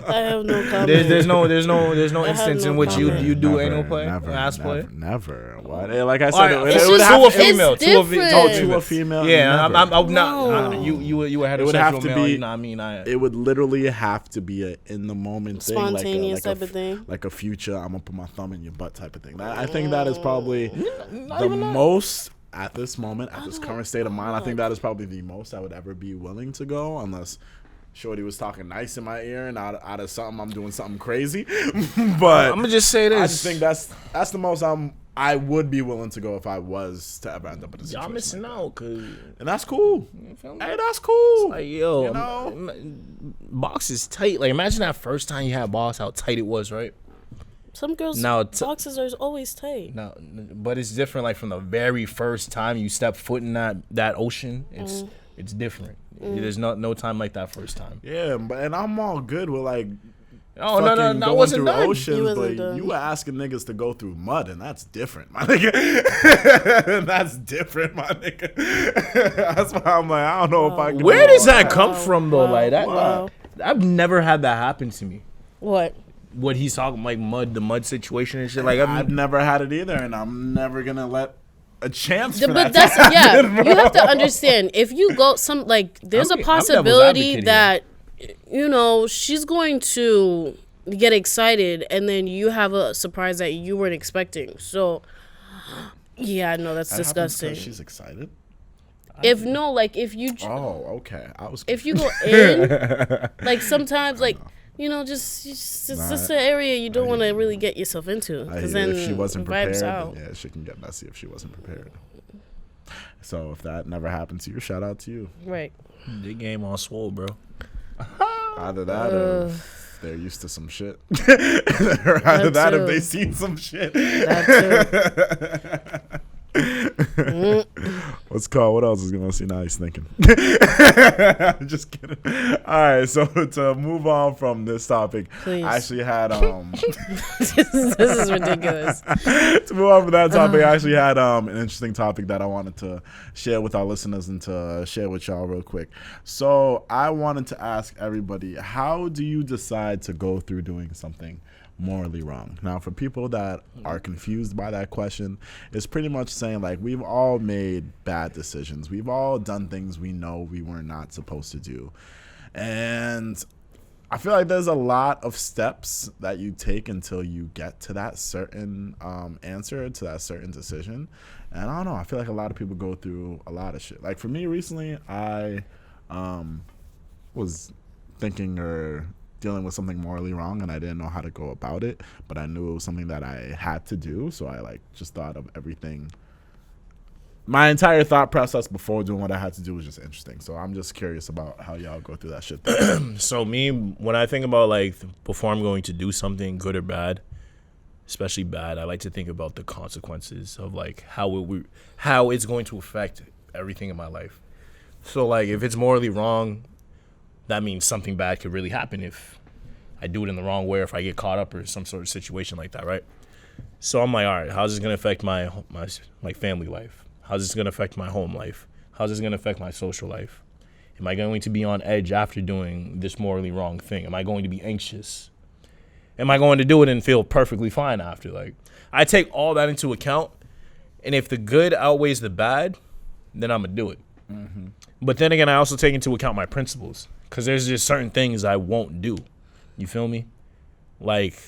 I have no comment. there's no I have instance no in which you comment. do anal play, ass play. Never. What? Like I said, Alright, it it's would just have to a to female. It's To a different. to a female. Yeah, never. I'm not. No. You were It would heterosexual have to male. be- You know what I mean? It would literally have to be a in the moment thing, Spontaneous like type of thing. like a future. I'm gonna put my thumb in your butt type of thing. I think that is probably Not the even that. most at this moment, at this current state of mind. I think that is probably the most I would ever be willing to go, unless shorty was talking nice in my ear and out of something I'm doing something crazy. But I'm gonna just say this. I just think that's the most I would be willing to go if I was to ever end up in a situation. Y'all missing like out, cause that. And that's cool. you feel me? Hey, that's cool. Like yo, You know? box is tight. Like imagine that first time you had box, how tight it was, right? Some girls' Now, boxes are always tight. No, but it's different. Like from the very first time you step foot in that ocean, It's different. There's no time like that first time. Yeah, and I'm all good with like. Oh no, I going wasn't through done. oceans, but you were asking niggas to go through mud, and that's different, my nigga. That's different, my nigga. That's why I'm like, I don't know if I can. Where does that come from, though? Like that, Wow. I've never had that happen to me. What? What he's talking like the mud situation and shit. Like I've never had it either, and I'm never gonna let a chance. For But that that's you have to understand. If you go there's a I'm devil's possibility advocate that she's going to get excited, and then you have a surprise that you weren't expecting. So, yeah, no, that's disgusting. She's excited. If you Okay. I was. if you go in, like sometimes like. Just it's an area you don't want to really get yourself into, because then if she wasn't prepared, vibes out. then, yeah, she can get messy if she wasn't prepared. So if that never happened to you, shout out to you. Right. the game on swole, bro. Either that or they're used to some shit. Either that if they seen some shit. That too. What's called? What else is gonna see? Now he's thinking. Just kidding. All right, so to move on from this topic, Please. I actually had this is ridiculous. to move on from that topic, I actually had an interesting topic that I wanted to share with our listeners and to share with y'all real quick. So I wanted to ask everybody, how do you decide to go through doing something morally wrong? Now, for people that are confused by that question, it's pretty much saying like we've all made bad decisions. We've all done things we know we were not supposed to do. And I feel like there's a lot of steps that you take until you get to that certain answer, to that certain decision. And I don't know, I feel like a lot of people go through a lot of shit. Like for me recently, I was thinking or dealing with something morally wrong, and I didn't know how to go about it, but I knew it was something that I had to do, so I like just thought of everything. My entire thought process before doing what I had to do was just interesting, so I'm just curious about how y'all go through that shit. So me, when I think about like before I'm going to do something good or bad, especially bad, I like to think about the consequences of like how it's going to affect everything in my life. So like if it's morally wrong, that means something bad could really happen if I do it in the wrong way, or if I get caught up or some sort of situation like that, right? So I'm like, all right, how's this going to affect my family life? How's this going to affect my home life? How's this going to affect my social life? Am I going to be on edge after doing this morally wrong thing? Am I going to be anxious? Am I going to do it and feel perfectly fine after? Like, I take all that into account, and if the good outweighs the bad, then I'm going to do it. Mm-hmm. But then again, I also take into account my principles. Because there's just certain things I won't do. You feel me? Like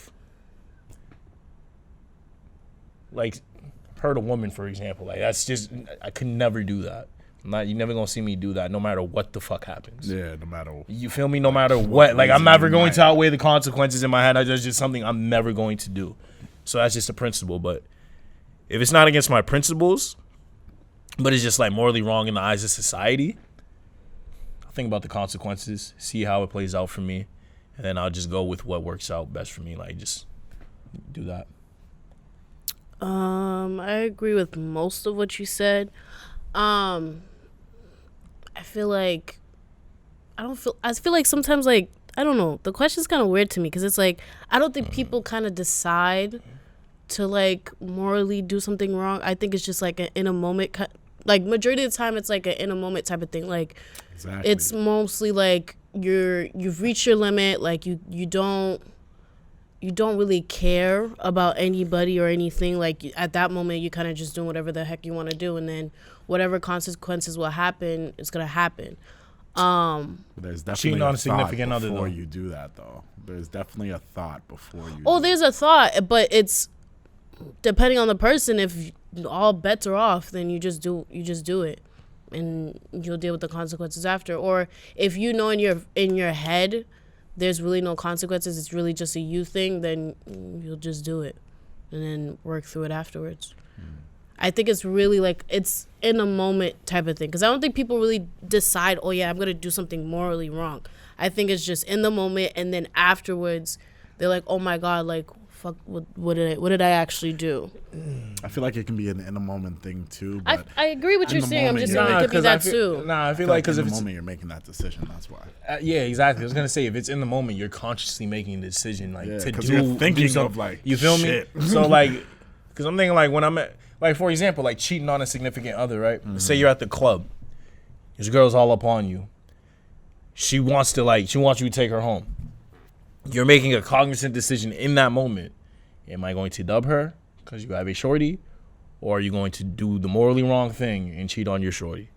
hurt a woman, for example. Like, that's just, I could never do that. You're never going to see me do that no matter what the fuck happens. Yeah, no matter what. You feel me? No matter what. Like, I'm never going to outweigh the consequences in my head. That's just something I'm never going to do. So that's just a principle. But if it's not against my principles, but it's just like morally wrong in the eyes of society, think about the consequences, see how it plays out for me, and then I'll just go with what works out best for me. Like, just do that. I agree with most of what you said. I feel like sometimes, like, I don't know, the question's kind of weird to me, because it's like I don't think people kind of decide to like morally do something wrong. I think it's just like an in a moment. Like, majority of the time, it's like an in a moment type of thing. Like, exactly. It's mostly like you've reached your limit. Like, you don't really care about anybody or anything. Like, at that moment, you kind of just doing whatever the heck you want to do, and then whatever consequences will happen, it's gonna happen. There's definitely on a significant thought other before though. you do that, though. There's definitely a thought before you. Oh, there's a thought, but it's depending on the person. If all bets are off, then you just do it, and you'll deal with the consequences after. Or if you know in your head there's really no consequences, it's really just a you thing, then you'll just do it and then work through it afterwards. I think it's really like it's in a moment type of thing, because I don't think people really decide, oh yeah, I'm gonna do something morally wrong. I think it's just in the moment, and then afterwards they're like, oh my god, like fuck, what did I actually do? I feel like it can be an in the moment thing too. But I agree with what in you're the saying. I'm moment, just you're saying it could be that too. I feel like because in if the it's moment you're making that decision, that's why. yeah, exactly. I was gonna say if it's in the moment, you're consciously making the decision like to do. You're thinking do of like you feel shit. me? So like, because I'm thinking like when I'm at like for example like cheating on a significant other, right? Say you're at the club, this girl's all up on you. She wants you to take her home. You're making a cognizant decision in that moment. Am I going to dub her because you have a shorty, or are you going to do the morally wrong thing and cheat on your shorty?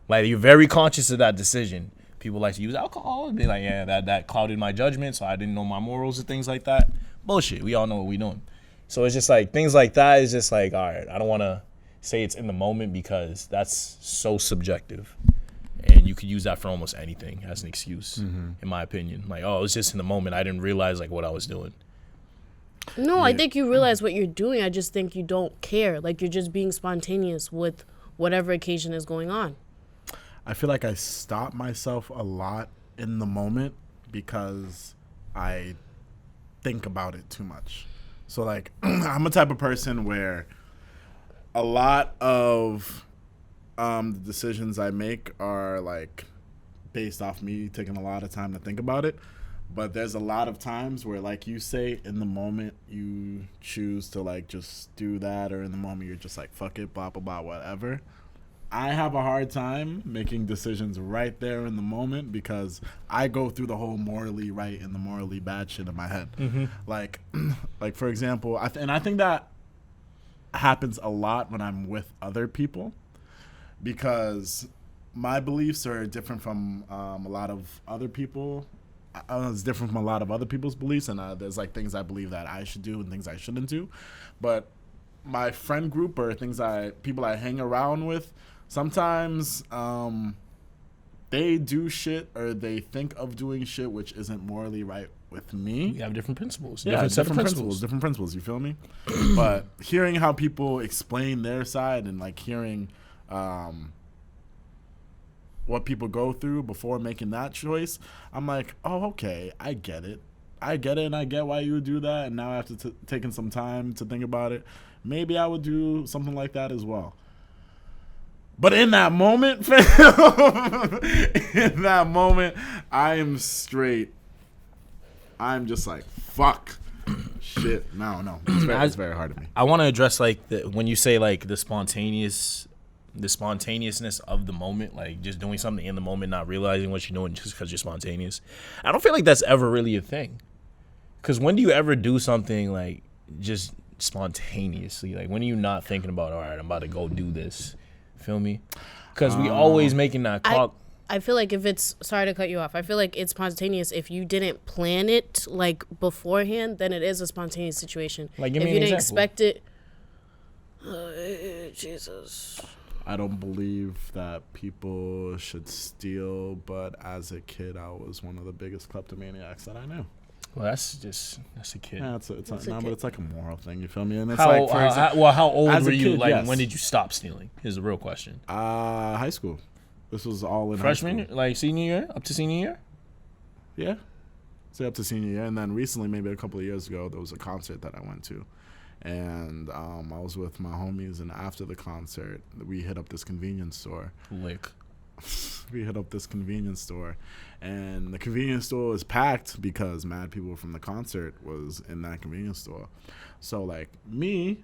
Like you're very conscious of that decision. People like to use alcohol and be like, yeah, that clouded my judgment, so I didn't know my morals and things like that. Bullshit. We all know what we're doing. So it's just like things like that is just like, all right, I don't want to say it's in the moment because that's so subjective. And you could use that for almost anything as an excuse, in my opinion. Like, oh, it was just in the moment. I didn't realize like what I was doing. No, I think you realize what you're doing. I just think you don't care. Like you're just being spontaneous with whatever occasion is going on. I feel like I stop myself a lot in the moment because I think about it too much. So like I'm a type of person where a lot of the decisions I make are like based off me taking a lot of time to think about it. But there's a lot of times where, like you say, in the moment you choose to like just do that, or in the moment you're just like, fuck it, blah, blah, blah, whatever. I have a hard time making decisions right there in the moment because I go through the whole morally right and the morally bad shit in my head. Like for example, I think that happens a lot when I'm with other people because my beliefs are different from a lot of other people. It's different from a lot of other people's beliefs, and there's like things I believe that I should do and things I shouldn't do. But my friend group or people I hang around with, sometimes they do shit or they think of doing shit which isn't morally right with me. You have different principles. Yeah, different principles. You feel me? But hearing how people explain their side and like hearing what people go through before making that choice, I'm like, oh, okay, I get it, and I get why you would do that, and now after taking some time to think about it, maybe I would do something like that as well. But in that moment, I am straight. I'm just like, fuck, shit, no, it's very hard to me. I want to address like when you say like the spontaneousness of the moment, like just doing something in the moment, not realizing what you're doing just because you're spontaneous. I don't feel like that's ever really a thing. Because when do you ever do something like just spontaneously? Like when are you not thinking about, all right, I'm about to go do this? Feel me? Because we always making that call. I feel like if it's, sorry to cut you off, I feel like it's spontaneous. If you didn't plan it like beforehand, then it is a spontaneous situation. Like give me if you an didn't example. expect it, Jesus. I don't believe that people should steal, but as a kid, I was one of the biggest kleptomaniacs that I knew. Well, that's a kid. Yeah, but it's like a moral thing. You feel me? And it's How old were you? Kid, like, yes. when did you stop stealing? Is the real question. High school. This was all in freshman, high school. like senior year, up to senior year. Yeah, say up to senior year, and then recently, maybe a couple of years ago, there was a concert that I went to. And I was with my homies, and after the concert, we hit up this convenience store. We hit up this convenience store, and the convenience store was packed because mad people from the concert was in that convenience store. So, like, me,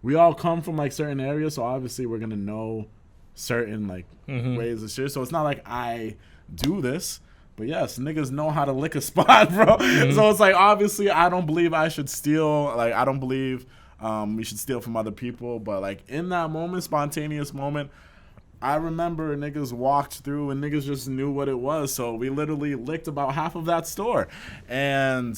we all come from, like, certain areas, so obviously we're going to know certain, like, ways of shit. So it's not like I do this. But yes, niggas know how to lick a spot, bro. So it's like, obviously, I don't believe I should steal. Like, I don't believe we should steal from other people. But, like, in that moment, spontaneous moment, I remember niggas walked through and niggas just knew what it was. So we literally licked about half of that store. And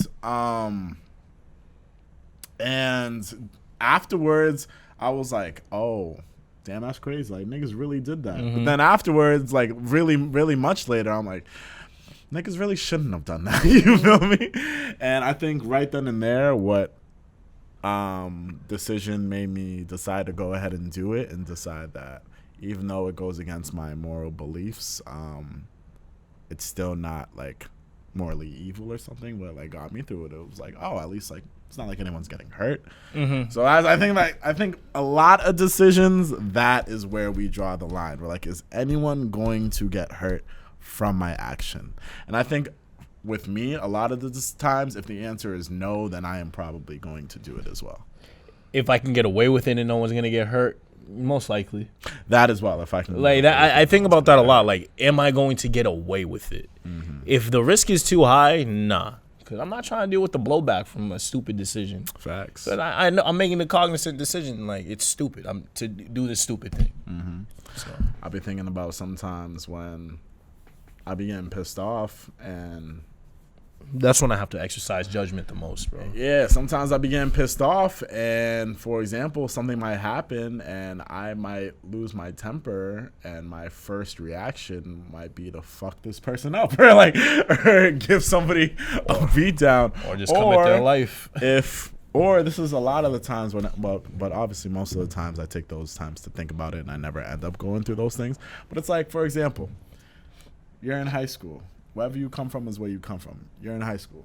afterwards, I was like, oh, damn, that's crazy. Like, niggas really did that. But then afterwards, like, really, really much later, I'm like, niggas really shouldn't have done that. You feel me? And I think right then and there, what decision made me decide to go ahead and do it and decide that even though it goes against my moral beliefs, it's still not like morally evil or something, but like got me through it. It was like, oh, at least like it's not like anyone's getting hurt. So I think a lot of decisions, that is where we draw the line. We're like, is anyone going to get hurt from my action? And I think with me, a lot of the times, if the answer is no, then I am probably going to do it as well. If I can get away with it and no one's gonna get hurt, most likely. That as well. If I can Like that, I think about that a lot. Like, am I going to get away with it? If the risk is too high, nah. Because I'm not trying to deal with the blowback from a stupid decision. Facts. But I know I'm making a cognizant decision. Like, it's stupid. I'm to do this stupid thing. So I'll be thinking about sometimes when I be getting pissed off, and that's when I have to exercise judgment the most, bro. yeah, sometimes I be getting pissed off, and for example, something might happen and I might lose my temper, and my first reaction might be to fuck this person up or give somebody a beat down, Or just come at their life. Or this is a lot of the times when, but obviously most of the times I take those times to think about it, and I never end up going through those things. But it's like, for example, you're in high school. Wherever you come from is where you come from. You're in high school.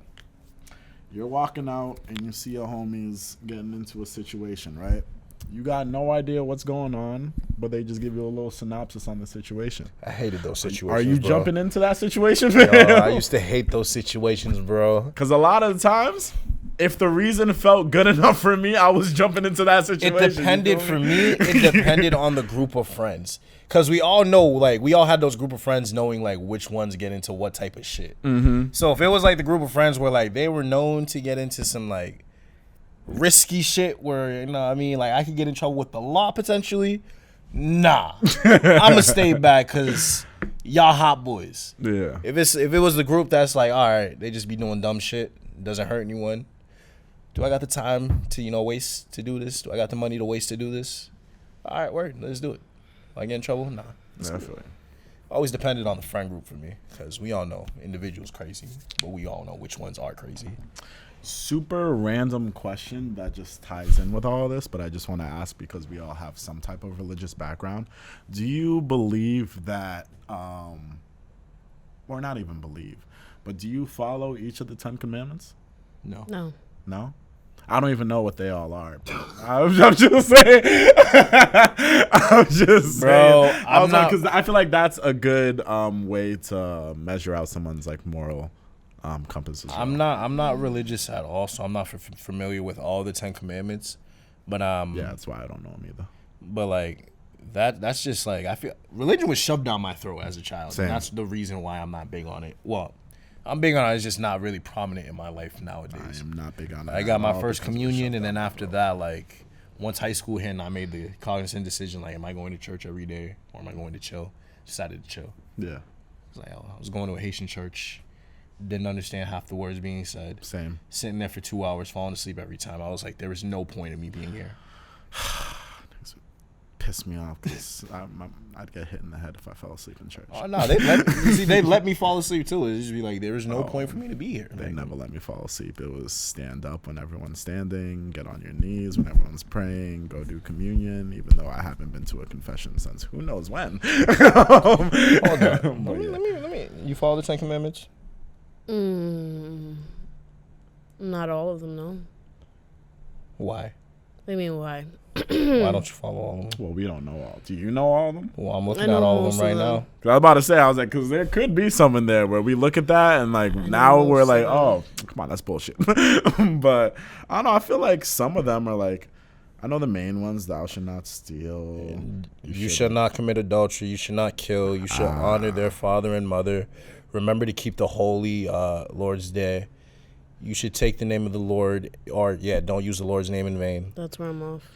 You're walking out and you see your homies getting into a situation, right? You got no idea what's going on, but they just give you a little synopsis on the situation. I hated those situations. Are you bro. jumping into that situation? Yo, I used to hate those situations, bro. Because a lot of the times, if the reason felt good enough for me, I was jumping into that situation. It depended for me. It depended on the group of friends. Because we all know, like, we all had those group of friends knowing, like, which ones get into what type of shit. So if it was, like, the group of friends where, like, they were known to get into some, like, risky shit where, you know what I mean, like, I could get in trouble with the law potentially, nah. I'm going to stay back because y'all hot boys. Yeah. If it was the group that's like, all right, they just be doing dumb shit, doesn't hurt anyone. Do I got the time to, waste to do this? Do I got the money to waste to do this? All right, word, let's do it. Will I get in trouble? Nah. Definitely. Always depended on the friend group for me, because we all know individuals crazy, but we all know which ones are crazy. Super random question that just ties in with all of this, but I just want to ask because we all have some type of religious background. Do you believe that, or not even believe, but do you follow each of the 10 commandments? No. No? I don't even know what they all are. I'm just saying. I'm just Bro, saying. Because I feel like that's a good way to measure out someone's like moral compass. As well. I'm not religious at all, so I'm not familiar with all the 10 commandments. But yeah, that's why I don't know them either. But like that's just like, I feel religion was shoved down my throat as a child. Same. And that's the reason why I'm not big on it. Well, I'm big on it. It's just not really prominent in my life nowadays. I am not big on it. I got my first communion, and then after that, like, once high school hit, and I made the cognizant decision, like, am I going to church every day, or am I going to chill? Decided to chill. Yeah. I was going to a Haitian church, didn't understand half the words being said. Same. Sitting there for 2 hours, falling asleep every time. I was like, there is no point in me being here. Piss me off because I'd get hit in the head if I fell asleep in church. Oh no, they let me fall asleep too. It just be like, there is no point for me to be here. They like, never let me fall asleep. It was stand up when everyone's standing, get on your knees when everyone's praying, go do communion. Even though I haven't been to a confession since who knows when. Hold on, let me. You follow the 10 Commandments? Not all of them, no. Why? I mean, why? Why don't you follow all of them? Well, we don't know all. Do you know all of them? Well, I'm looking I know at all of most them right of them. now. 'Cause I was about to say, I was like, because there could be some in there where we look at that and like now most we're of like, them. oh, come on, that's bullshit. But I don't know. I feel like some of them are like, I know the main ones: thou shalt not steal. You shall not commit adultery. You should not kill. You shall honor their father and mother. Remember to keep the holy Lord's Day. You should take the name of the Lord, or don't use the Lord's name in vain. That's where I'm off.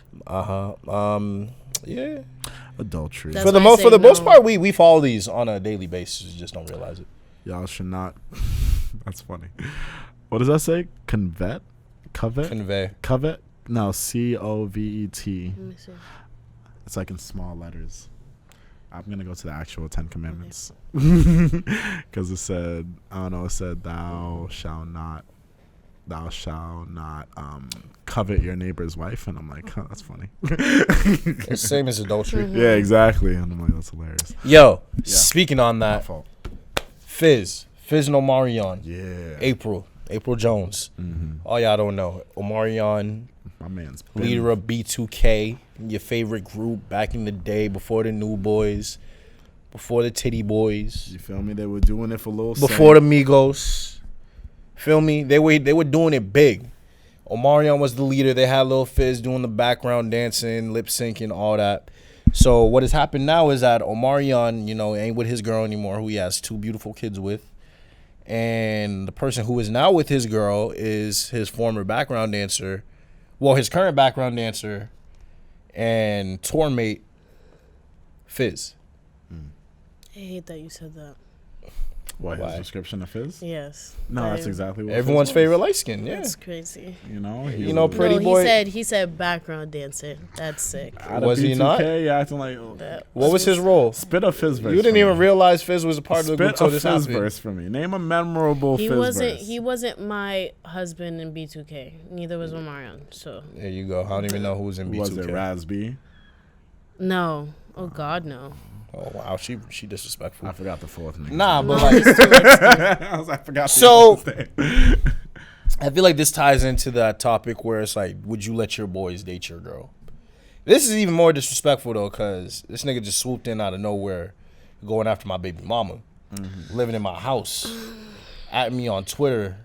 Yeah. Adultery. That's For the why I say most no. part, we follow these on a daily basis. You just don't realize it. Y'all should not. That's funny. What does that say? Covet? Convey. Covet? No, COVET. Let me see. It's like in small letters. I'm going to go to the actual 10 Commandments. Because it said, I don't know, it said, thou shalt not covet your neighbor's wife. And I'm like, oh, that's funny. It's the same as adultery. Yeah, exactly. And I'm like, that's hilarious. Yo, speaking on My that, fault. Fizz, Fizz and Omarion. Yeah. Apryl Jones. All y'all don't know. Omarion, My man's leader of B2K, your favorite group back in the day, before the New Boys, before the Titty Boys, You feel me? They were doing it for Lil before Saint. the Migos. Feel me? They were doing it big. Omarion was the leader. They had Lil Fizz doing the background dancing, lip syncing, all that. So what has happened now is that Omarion, ain't with his girl anymore, who he has 2 beautiful kids with. And the person who is now with his girl is his former background dancer. Well, his current background dancer and tour mate, Fizz. I hate that you said that. What, his Why? description of Fizz? Yes. No, that's exactly what Everyone's Fizz was. favorite light skin, yeah. That's crazy. You know, Pretty no, boy. He said background dancer. That's sick. Was he not? Yeah, acting like What was his role? spit a Fizz verse. You didn't for even me. realize Fizz was a part of the group Spit till a this Fizz happened. verse for me. Name a memorable He Fizz wasn't. verse. He wasn't my husband in B2K. Neither was Omarion. So There you go. I don't even know who was in B2K. Was it Razby? no. Oh God, no. Oh wow, she disrespectful. I forgot the fourth name. Nah, but No, like, he's too light-skinned. I forgot. So- the name. I feel like this ties into that topic where it's like, would you let your boys date your girl? This is even more disrespectful though, cause this nigga just swooped in out of nowhere, going after my baby mama, living in my house, at me on Twitter,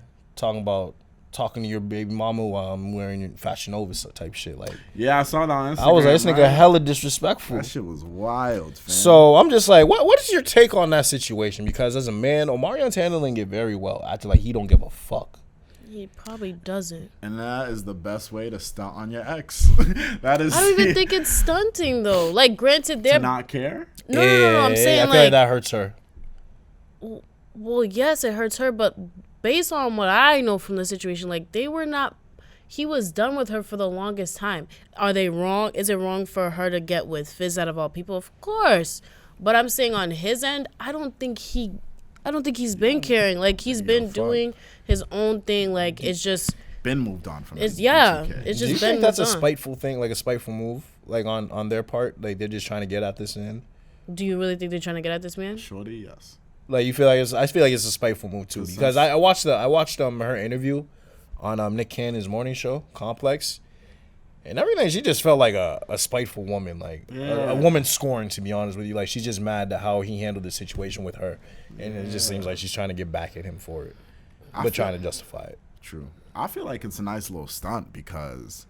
talking to your baby mama while I'm wearing Fashion Nova type shit. Like, Yeah, I saw that on Instagram. I was like, this nigga right? hella disrespectful. That shit was wild, fam. So I'm just like, what is your take on that situation? Because as a man, Omarion's handling it very well. I feel like he don't give a fuck. He probably doesn't. And that is the best way to stunt on your ex. That is. I don't even think it's stunting though. Like, granted, to they're not care. no. I'm saying I feel like like, that hurts her. well, yes, it hurts her, but based on what I know from the situation, like they were not. He was done with her for the longest time. Are they wrong? Is it wrong for her to get with Fizz out of all people? Of course, but I'm saying on his end, I don't think he's been caring. Like he's been doing his own thing. Like it's just Been moved on from. it's it. yeah. It's okay. It's Do you just been think that's a moved on. spiteful thing, like a spiteful move, like on their part? Like they're just trying to get at this end? Do you really think they're trying to get at this man? Shorty, yes. Like you feel like I feel like it's a spiteful move too, because I watched her interview on Nick Cannon's morning show, Complex, and everything. She just felt like a spiteful woman, like a woman scorned, to be honest with you. Like she's just mad at how he handled the situation with her, and it just seems like she's trying to get back at him for it, but trying to justify it. True. I feel like it's a nice little stunt because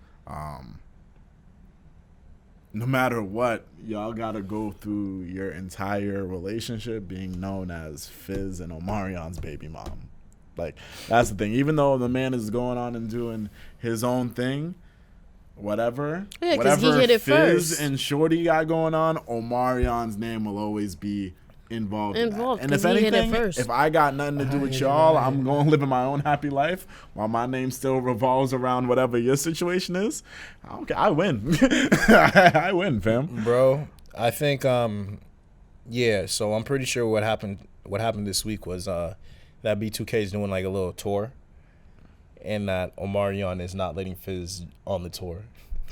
no matter what, y'all gotta go through your entire relationship being known as Fizz and Omarion's baby mom. Like, that's the thing. Even though the man is going on and doing his own thing, whatever, Yeah, 'cause whatever he hit it Fizz first. and Shorty got going on, Omarion's name will always be involved in that. Involved, And 'cause if he hit it anything, first. if I got nothing to do with y'all, I'm going to live in my own happy life while my name still revolves around whatever your situation is. Okay, I win. I win, fam. Bro, I think yeah, so I'm pretty sure what happened this week was that B2K is doing like a little tour, and that Omarion is not letting Fizz on the tour.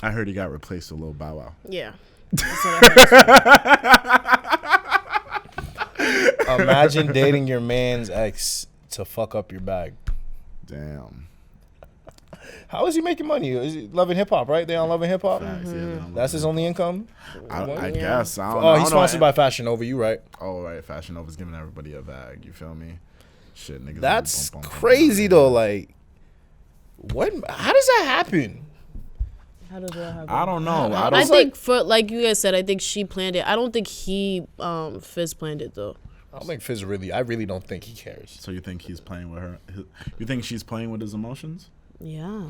I heard he got replaced with Lil Bow Wow. Yeah. That's what I heard. Imagine dating your man's ex to fuck up your bag. Damn. How is he making money? Is he Love and Hip Hop, right? They on Love and Hip Hop? Facts, yeah, That's his only income? I guess. I don't, Oh, I he's don't know. sponsored by Fashion Nova, you right. Oh, right. Fashion Nova's giving everybody a bag. You feel me? Shit, niggas. That's bump, crazy though. Like, what? How does that happen? How does that happen? I don't know. I think for like you guys said, I think she planned it. I don't think he Fizz planned it though. I don't think Fizz really. I really don't think he cares. So you think he's playing with her? You think she's playing with his emotions? Yeah.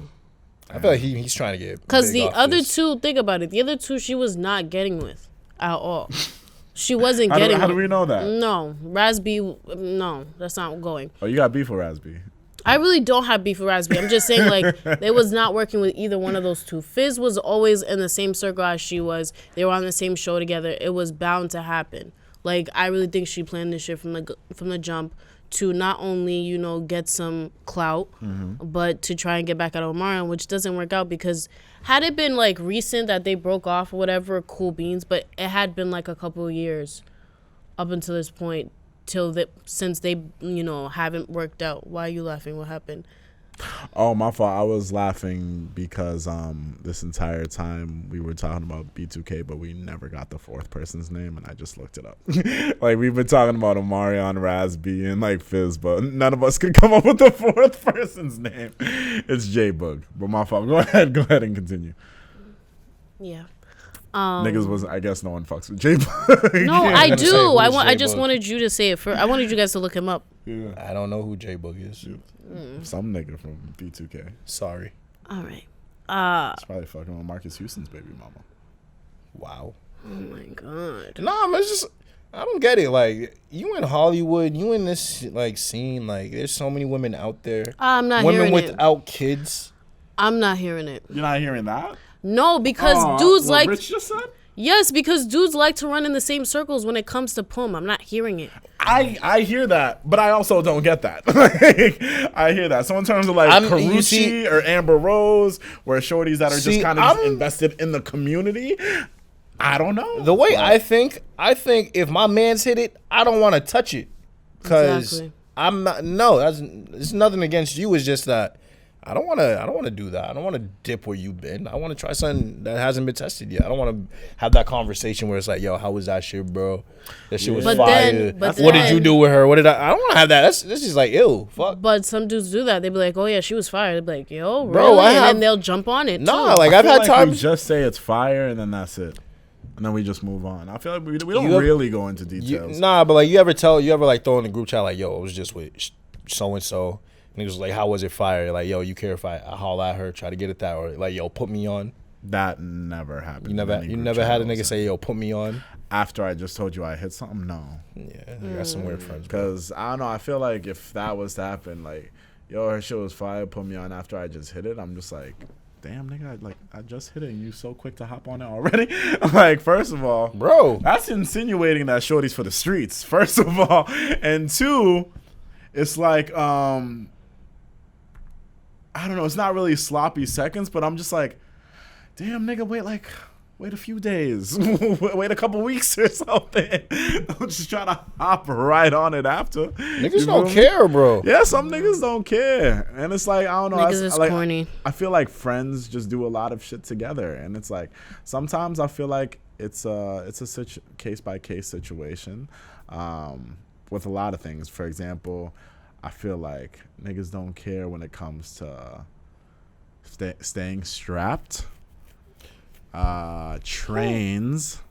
I feel like he's trying to get. Because big the off other this. two, think about it. The other two, she was not getting with at all. She wasn't How getting. do with. we know that? No, Razby. No, that's not going. Oh, you got beef with Razby. I really don't have beef with Razby. I'm just saying, like, they was not working with either one of those two. Fizz was always in the same circle as she was. They were on the same show together. It was bound to happen. Like, I really think she planned this shit from the jump to not only, you know, get some clout, but to try and get back at Omarion, which doesn't work out because had it been, like, recent that they broke off or whatever, cool beans, but it had been, like, a couple of years up until this point since they haven't worked out. Why are you laughing? What happened? Oh, my fault. I was laughing because this entire time we were talking about B2K, but we never got the fourth person's name, and I just looked it up. Like, we've been talking about Omarion, Razby, and like Fizz, but none of us could come up with the fourth person's name. It's J-Bug. But my fault. Go ahead and continue. Yeah. Niggas was, I guess no one fucks with J-Bug. No, I do. I just J-Bug. wanted you to say it first. I wanted you guys to look him up. Yeah. I don't know who J-Bug is. Some nigga from B2K. Sorry. All right. It's probably fucking with Marcus Houston's baby mama. Wow. Oh my god. Nah, man, it's just I don't get it. Like, you in Hollywood, you in this like scene. Like, there's so many women out there. I'm not women hearing it. without kids. I'm not hearing it. You're not hearing that? No, because dudes what like Rich just said? yes, because dudes like to run in the same circles when it comes to Pum. I'm not hearing it. I hear that, but I also don't get that. Like, I hear that. So in terms of like Karrueche or Amber Rose, where shorties that are just kind of invested in the community, I don't know. The way I think if my man's hit it, I don't want to touch it, because Exactly. I'm not. No, it's nothing against you. It's just that I don't want to do that. I don't want to dip where you've been. I want to try something that hasn't been tested yet. I don't want to have that conversation where it's like, yo, how was that shit, bro? That shit was fire. What did you do with her? What did I don't want to have that. This is like, ew, fuck. But some dudes do that. They be like, oh yeah, she was fired. They be like, yo, Bro, really? And then they'll jump on it. Nah, too. like I I've feel had like times. we just say it's fire and then that's it. And then we just move on. I feel like we don't really go into details. But like you ever like throw in the group chat like, yo, I was just with so and so. Niggas was like, how was it fire? Like, yo, you care if I holler at her, try to get at that, or like, yo, put me on. That never happened. You never had a nigga say, yo, put me on. After I just told you I hit something? No. Yeah, I got some weird friends. Because I don't know. I feel like if that was to happen, like, yo, her shit was fire, put me on after I just hit it, I'm just like, damn, nigga, I just hit it and you so quick to hop on it already? Like, first of all, bro, that's insinuating that shorty's for the streets, first of all. And two, it's like, I don't know, it's not really sloppy seconds, but I'm just like, damn, nigga, wait a few days. Wait a couple weeks or something. Don't just try to hop right on it after. Niggas don't care, bro. Yeah, some niggas don't care. And it's like, I don't know. Niggas is corny. I feel like friends just do a lot of shit together. And it's like, sometimes I feel like it's a case-by-case situation with a lot of things. For example, I feel like niggas don't care when it comes to staying strapped, trains,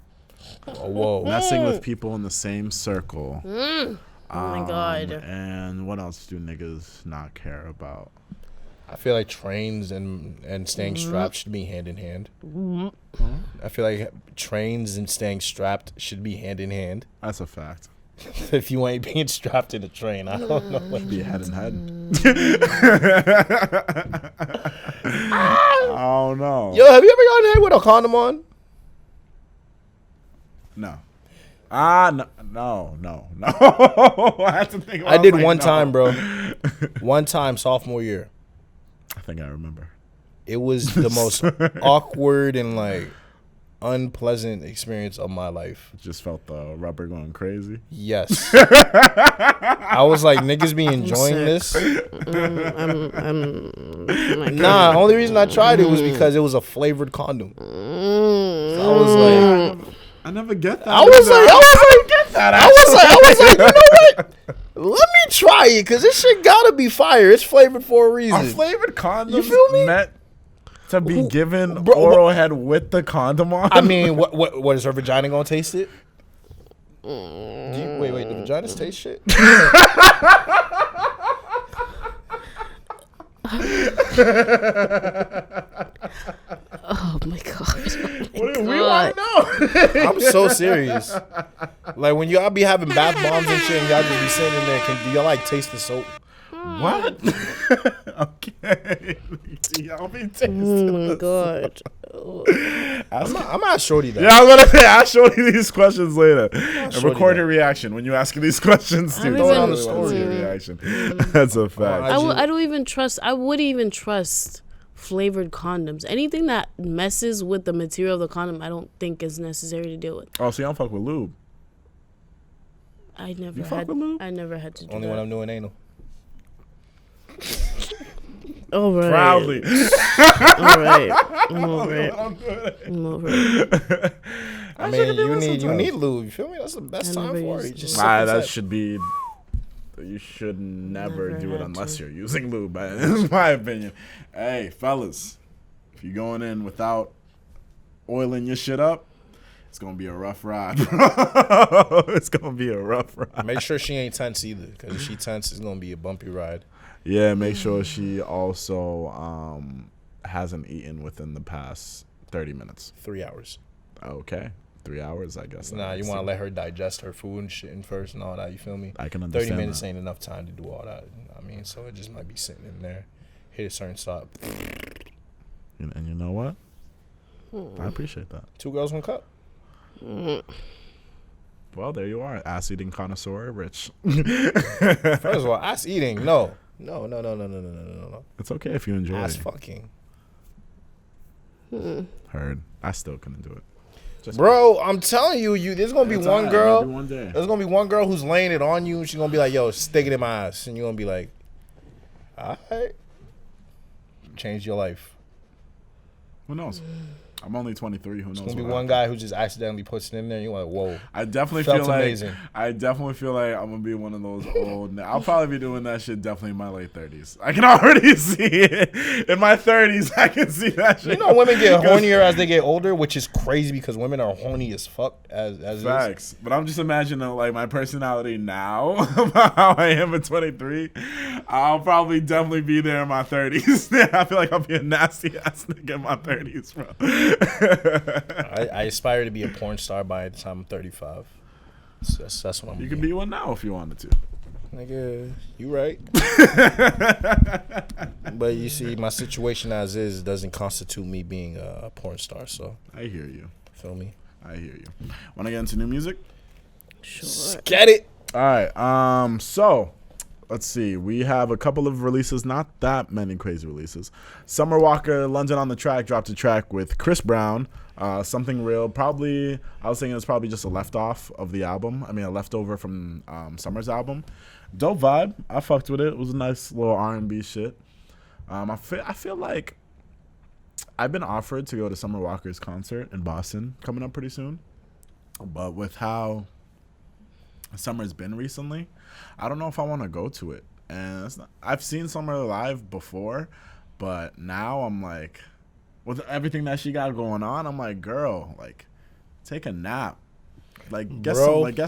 messing with people in the same circle. Oh my god. And what else do niggas not care about? I feel like trains and staying strapped should be hand in hand. I feel like trains and staying strapped should be hand in hand. That's a fact. If you ain't being strapped in a train, I don't know. Should be head in head. I don't know. Yo, have you ever gotten head with a condom on? No. No. I have to think about I did like, one no. time, bro. One time, sophomore year. I think I remember. It was the most awkward and like unpleasant experience of my life. Just felt the rubber going crazy. Yes. I was like, niggas be enjoying this. Nah, only reason I tried it was because it was a flavored condom. So I was like, I never get that. I was like, you know what? Let me try it, because this shit gotta be fire. It's flavored for a reason. Are flavored condoms You feel me? meant to be given Bro, oral head with the condom on? I mean, what is her vagina gonna taste it? Wait, the vaginas taste shit? Oh my god. What do we want to know? I'm so serious. Like, when y'all be having bath bombs and shit and y'all just be sitting in there, do y'all like taste the soap? What? Okay. Y'all be tasting Oh my god. I'm not shorty that. Yeah, I was gonna say I'll show you these questions later. And shorty record that. your reaction when you ask these questions too. Throw it on the Really wanna story. see your reaction. That's a fact. I wouldn't even trust flavored condoms. Anything that messes with the material of the condom, I don't think is necessary to deal with. Oh, so you don't fuck with lube? I never You fuck had. with lube? I never had to do Only that. when I'm doing anal. All right. Proudly. All right. I'm over it. I'm over it. I mean, you need lube. You feel me? That's the best I time never for it. used You just lube. sip and That sip. should be. You should never Never do it had unless to. you're using lube, in my opinion. Hey, fellas, if you're going in without oiling your shit up, it's gonna be a rough ride, bro. It's gonna be a rough ride. Make sure she ain't tense either, because if she tense, it's gonna be a bumpy ride. Yeah, make sure she also hasn't eaten within the past 30 minutes. 3 hours. Okay, 3 hours, I guess. Nah, you want to let her digest her food and shit in first and all that. You feel me? I can 30 understand minutes that. ain't enough time to do all that. I mean, so it just might be sitting in there, hit a certain stop. And you know what? I appreciate that. 2 girls, 1 cup. Well, there you are, ass eating connoisseur, Rich. First of all, ass eating, no. It's okay if you enjoy Ass it. fucking. Heard. I still couldn't do it. Just Bro, I'm telling you, there's gonna be It's one alright, girl. maybe one day. There's gonna be one girl who's laying it on you, and she's gonna be like, "Yo, stick it in my ass," and you're gonna be like, "All right, change your life." Who knows? I'm only 23. Who knows? There's gonna be what one happens. guy who just accidentally puts it in there, and you're like, "Whoa." I definitely Felt feel like amazing. I'm gonna be one of those old. I'll probably be doing that shit definitely in my late 30s. I can already see it in my 30s. I can see that shit. You know, women get hornier as they get older, which is crazy because women are horny as fuck as it is. Facts, but I'm just imagining like my personality now about how I am at 23. I'll probably definitely be there in my 30s. I feel like I'll be a nasty ass nigga in my 30s, bro. I aspire to be a porn star by the time I'm 35. So that's what I'm. You could be one now if you wanted to. Nigga, you right. But you see, my situation as is doesn't constitute me being a porn star. So I hear you. feel me? I hear you. Want to get into new music? Sure. Get it. All right. So let's see. We have a couple of releases, not that many crazy releases. Summer Walker, London on the Track, dropped a track with Chris Brown. Something Real. Probably, I was thinking it's probably just a left-off of the album. I mean, a leftover from Summer's album. Dope vibe. I fucked with it. It was a nice little R&B shit. I feel like I've been offered to go to Summer Walker's concert in Boston coming up pretty soon. But with how Summer's been recently, I don't know if I want to go to it. And I've seen Summer live before, but now I'm like, with everything that she got going on, I'm like, girl, like, take a nap. Like, get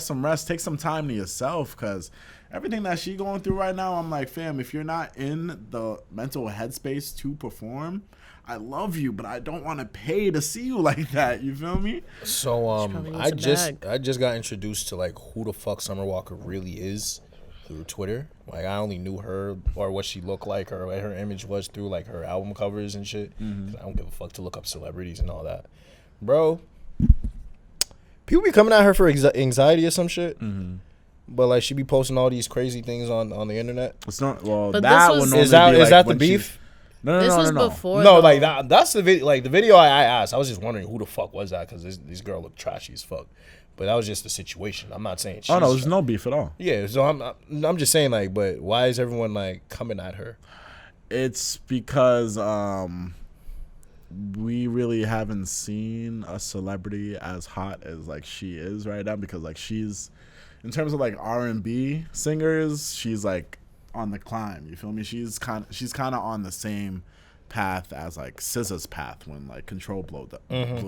some rest. Take some time to yourself, because everything that she going through right now, I'm like, fam, if you're not in the mental headspace to perform, I love you, but I don't want to pay to see you like that. You feel me? So probably I needs a just bag. got introduced to like who the fuck Summer Walker really is through Twitter. Like I only knew her or what she looked like or what her image was through like her album covers and shit. 'Cause I don't give a fuck to look up celebrities and all that, bro. People be coming at her for anxiety or some shit. But like she be posting all these crazy things on the internet. It's not, well, But that this was- would normally Is that be is like that the when she- beef? No, This was no. before. No, though. like that's the video. Like the video I asked, I was just wondering who the fuck was that because this girl looked trashy as fuck. But that was just the situation. I'm not saying. Oh, no, she's there's no beef at all. Yeah, so I'm just saying like, but why is everyone like coming at her? It's because we really haven't seen a celebrity as hot as like she is right now, because like she's, in terms of like R&B singers, she's like on the climb. You feel me? She's kind of on the same path as like SZA's path when like Control blew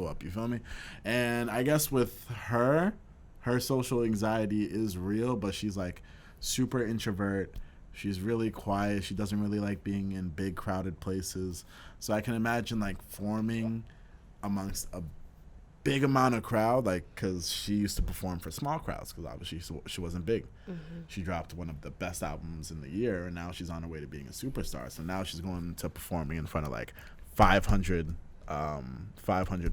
up. You feel me? And I guess with her social anxiety is real, but she's like super introvert. She's really quiet. She doesn't really like being in big crowded places. So I can imagine like forming amongst a big amount of crowd, like, because she used to perform for small crowds because obviously she wasn't big. She dropped one of the best albums in the year, and now she's on her way to being a superstar. So now she's going to performing in front of like 500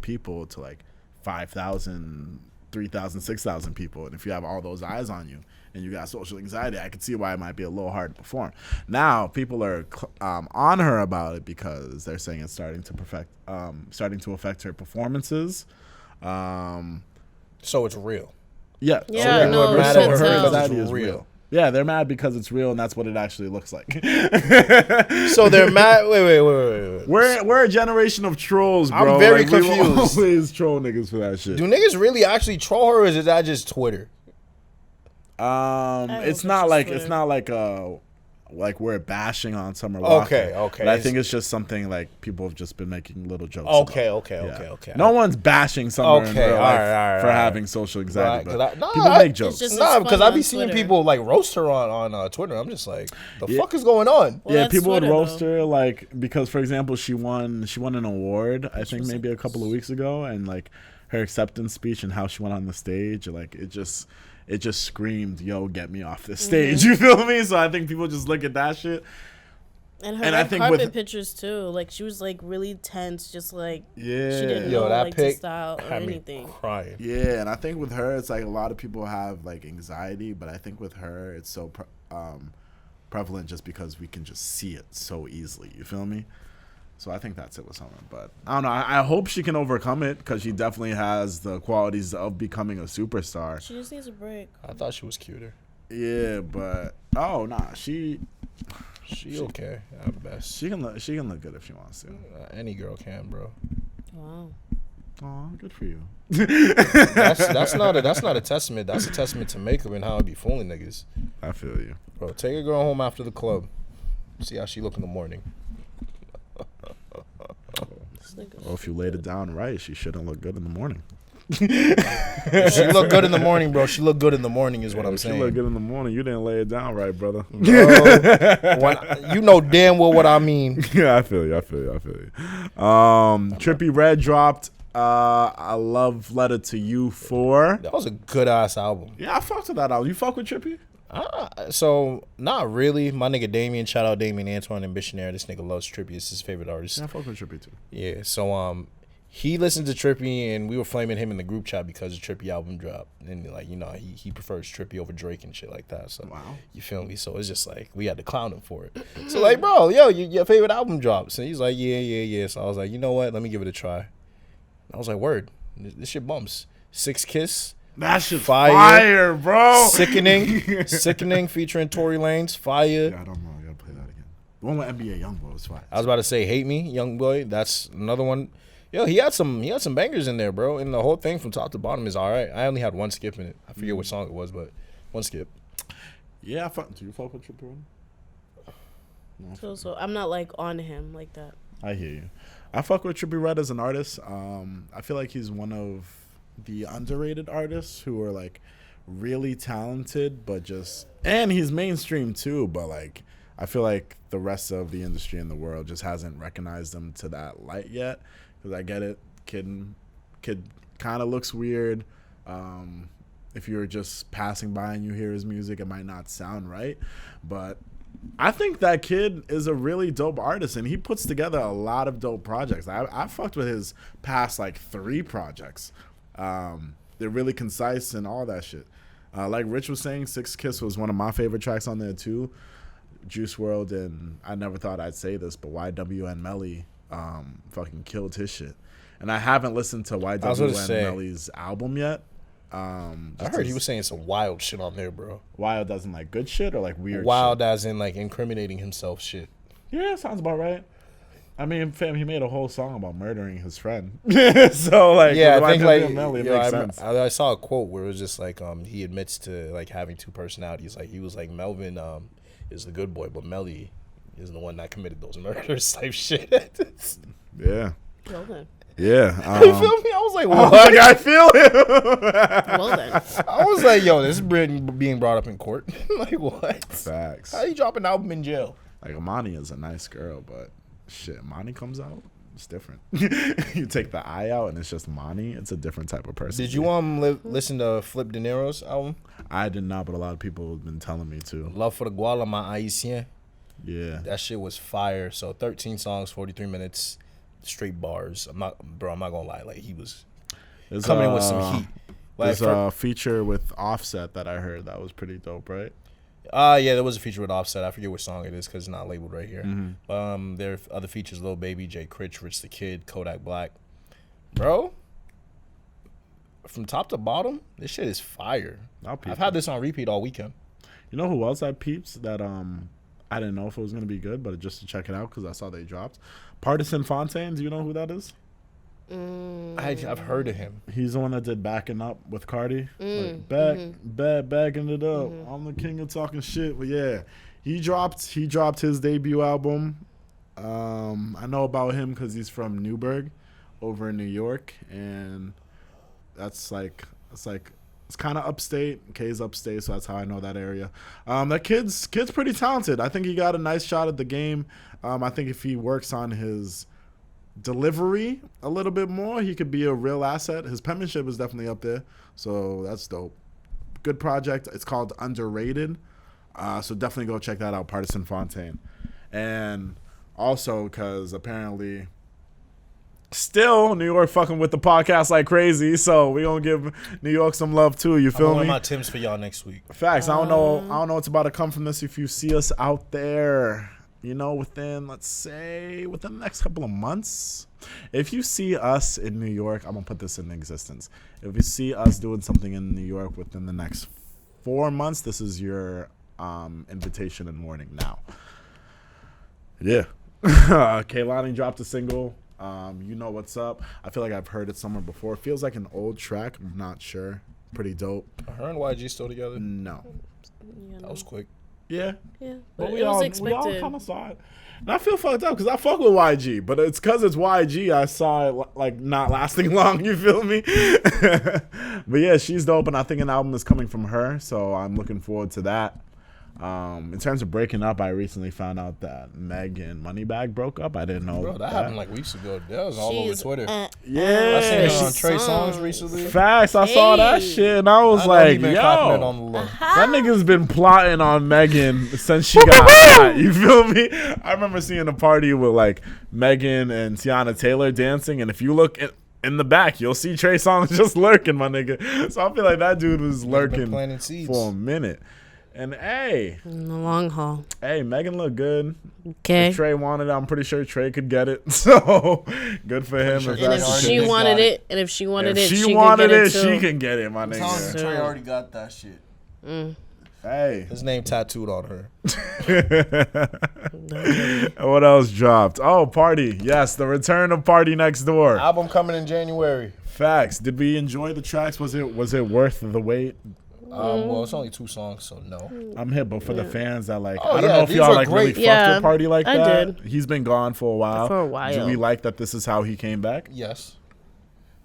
people to like 5,000, 3,000, 6,000 people. And if you have all those eyes on you and you got social anxiety, I could see why it might be a little hard to perform. Now people are on her about it because they're saying it's starting to affect her performances. So it's real. Yeah. Yeah, so no, mad shit at her sells. because That it's is real. Yeah, they're mad because it's real, and that's what it actually looks like. So they're mad. Wait. We're a generation of trolls, bro. I'm very We will confused. always troll niggas for that shit. Do niggas really actually troll her, or is that just Twitter? It's it's not just like Twitter. like we're bashing on Summer Walker. Okay. But I think it's just something like people have just been making little jokes. Okay. about. No one's bashing Summer in real life for having social anxiety. Right, but people make jokes. just- Nah, It's because fun I be on seeing Twitter. people like roast her on Twitter. I'm just like, the fuck is going on? Well, Yeah, that's people would Twitter, roast though. her like because, for example, she won an award. I think maybe a couple of weeks ago, and like her acceptance speech and how she went on the stage, like it just screamed, "Yo, get me off this stage." You feel me? So I think people just look at that shit. And her And I red think carpet with- pictures too. Like she was like really tense, just like Yeah. she didn't Yo, know that like pic to style or had me anything. crying. Yeah, and I think with her, it's like a lot of people have like anxiety, but I think with her, it's so prevalent just because we can just see it so easily. You feel me? So I think that's it with Summer. But I don't know. I hope she can overcome it because she definitely has the qualities of becoming a superstar. She just needs a break. I thought she was cuter. Yeah, but she She okay at best. she can look good if she wants to. Any girl can, bro. Wow. Oh, good for you. That's not a testament. That's a testament to makeup and how it be fooling niggas. I feel you. Bro, take a girl home after the club. See how she look in the morning. Well, if you laid it down right, she shouldn't look good in the morning. She look good in the morning, bro. She look good in the morning is what I'm If she saying. look good in the morning, you didn't lay it down right, brother. You know damn well what I mean. Yeah, I feel you. Trippie Red dropped a love letter to you 4. That was a good ass album. Yeah, I fucked with that album. You fuck with Trippie? So not really. My nigga Damien, shout out Damien Antoine and Missionary. This nigga loves Trippie. It's his favorite artist. Yeah, I fuck with Trippie too. Yeah. So he listened to Trippie and we were flaming him in the group chat because the Trippie album dropped. And like, you know, he prefers Trippie over Drake and shit like that. So Wow. you feel me? So it's just like we had to clown him for it. So like, bro, yo, your favorite album drops. And he's like, yeah. So I was like, you know what? Let me give it a try. I was like, word. This shit bumps. 6 Kiss. That shit's Fire. fire, bro. Sickening featuring Tory Lanez. Fire. Yeah, I don't know. I gotta play that again. The one with NBA Youngboy was fire. I was about to say Hate Me, Young Boy. That's another one. Yo, he had some bangers in there, bro. And the whole thing from top to bottom is all right. I only had one skip in it. I forget what song it was, but one skip. Yeah, do you fuck with Trippie Red? So I'm not like on him like that. I hear you. I fuck with Trippie Red as an artist. I feel like he's one of the underrated artists who are like really talented, but and he's mainstream too, but like I feel like the rest of the industry in the world just hasn't recognized him to that light yet. Because I get it, kid kind of looks weird. If you're just passing by and you hear his music, it might not sound right, but I think that kid is a really dope artist, and he puts together a lot of dope projects. I fucked with his past like 3 projects. They're really concise and all that shit. Like Rich was saying, 6 Kiss was one of my favorite tracks on there too. Juice WRLD and I never thought I'd say this, but YW and Melly fucking killed his shit. And I haven't listened to YW and Melly's album yet. I heard he was saying some wild shit on there, bro. Wild doesn't like good shit or like weird wild shit? as in like incriminating himself shit. Yeah, sounds about right. I mean, fam, he made a whole song about murdering his friend. So like, yeah, I think YW like and Melly, it yo, makes sense. I saw a quote where it was just like he admits to like having 2 personalities. Like he was like Melvin is the good boy, but Melly is the one that committed those murders type shit. Yeah. Well then. Yeah. You feel me? I was like, what? I feel it. Well then. I was like, yo, this is being brought up in court. Like what? Facts. How you drop an album in jail? Like Imani is a nice girl, but shit, Imani comes out, it's different. You take the eye out and it's just Imani. It's a different type of person. Did you listen to Flip De Niro's album? I did not, but a lot of people have been telling me to. Love for the Guala, my Haitien. Yeah. That shit was fire. So 13 songs, 43 minutes, straight bars. I'm not gonna lie. Like he was coming in with some heat. Like, There's a feature with Offset that I heard that was pretty dope, right? Yeah, there was a feature with Offset. I forget what song it is because it's not labeled right here. Mm-hmm. There are other features: Lil Baby, Jay Critch, Rich the Kid, Kodak Black. Bro, from top to bottom, this shit is fire. I've had this on repeat all weekend. You know who else I peeps that I didn't know if it was gonna be good, but just to check it out because I saw they dropped. Partisan Fontaine. Do you know who that is? I've heard of him. He's the one that did Backing Up with Cardi. Like backing it up. I'm the king of talking shit. But yeah, he dropped his debut album. I know about him because he's from Newburgh, over in New York, and it's kind of upstate. K's upstate, so that's how I know that area. That kid's pretty talented. I think he got a nice shot at the game. I think if he works on his delivery a little bit more, he could be a real asset. His penmanship is definitely up there, so that's dope. Good project. It's called Underrated, so definitely go check that out, Partisan Fontaine. And also because apparently still New York fucking with the podcast like crazy, so we gonna give New York some love too. You feel me? I'm my Tims for y'all next week. Facts. I don't know what's about to come from this. If you see us out there, you know, within the next couple of months, if you see us in New York, I'm gonna put this in existence. If you see us doing something in New York within the next 4 months, this is your invitation and warning now. Yeah. Kehlani dropped a single. You Know What's Up. I feel like I've heard it somewhere before. It feels like an old track. I'm not sure. Pretty dope. Are her and YG still together? No. That was quick. Yeah. Yeah. But it was expected. We all kind of saw it. And I feel fucked up because I fuck with YG, but it's because it's YG I saw it like not lasting long, you feel me? But yeah, she's dope, and I think an album is coming from her, so I'm looking forward to that. In terms of breaking up, I recently found out that Meg and Moneybagg broke up. I didn't know. Bro, that happened like weeks ago. That was all over Twitter. Yeah. I seen her on Trey Songz recently. Facts. I saw that shit, and I was like, yo, that nigga's been plotting on Megan since she got hot. You feel me? I remember seeing a party with like Megan and Tiana Taylor dancing, and if you look in the back, you'll see Trey Songz just lurking, my nigga. So I feel like that dude was lurking for a minute. And hey, in the long haul. Hey, Megan looked good. Okay. If Trey wanted it, I'm pretty sure Trey could get it. So good for him. And if she wanted it, she can get it, my nigga. Trey already got that shit. Hey, his name tattooed on her. What else dropped? Oh, Party. Yes, the return of Party Next Door. Album coming in January. Facts. Did we enjoy the tracks? Was it worth the wait? Well, it's only 2 songs, so no. I'm here, but for the fans that like, I don't know if y'all like really fucked with Party like that. I did. He's been gone for a while. Do we like that this is how he came back? Yes.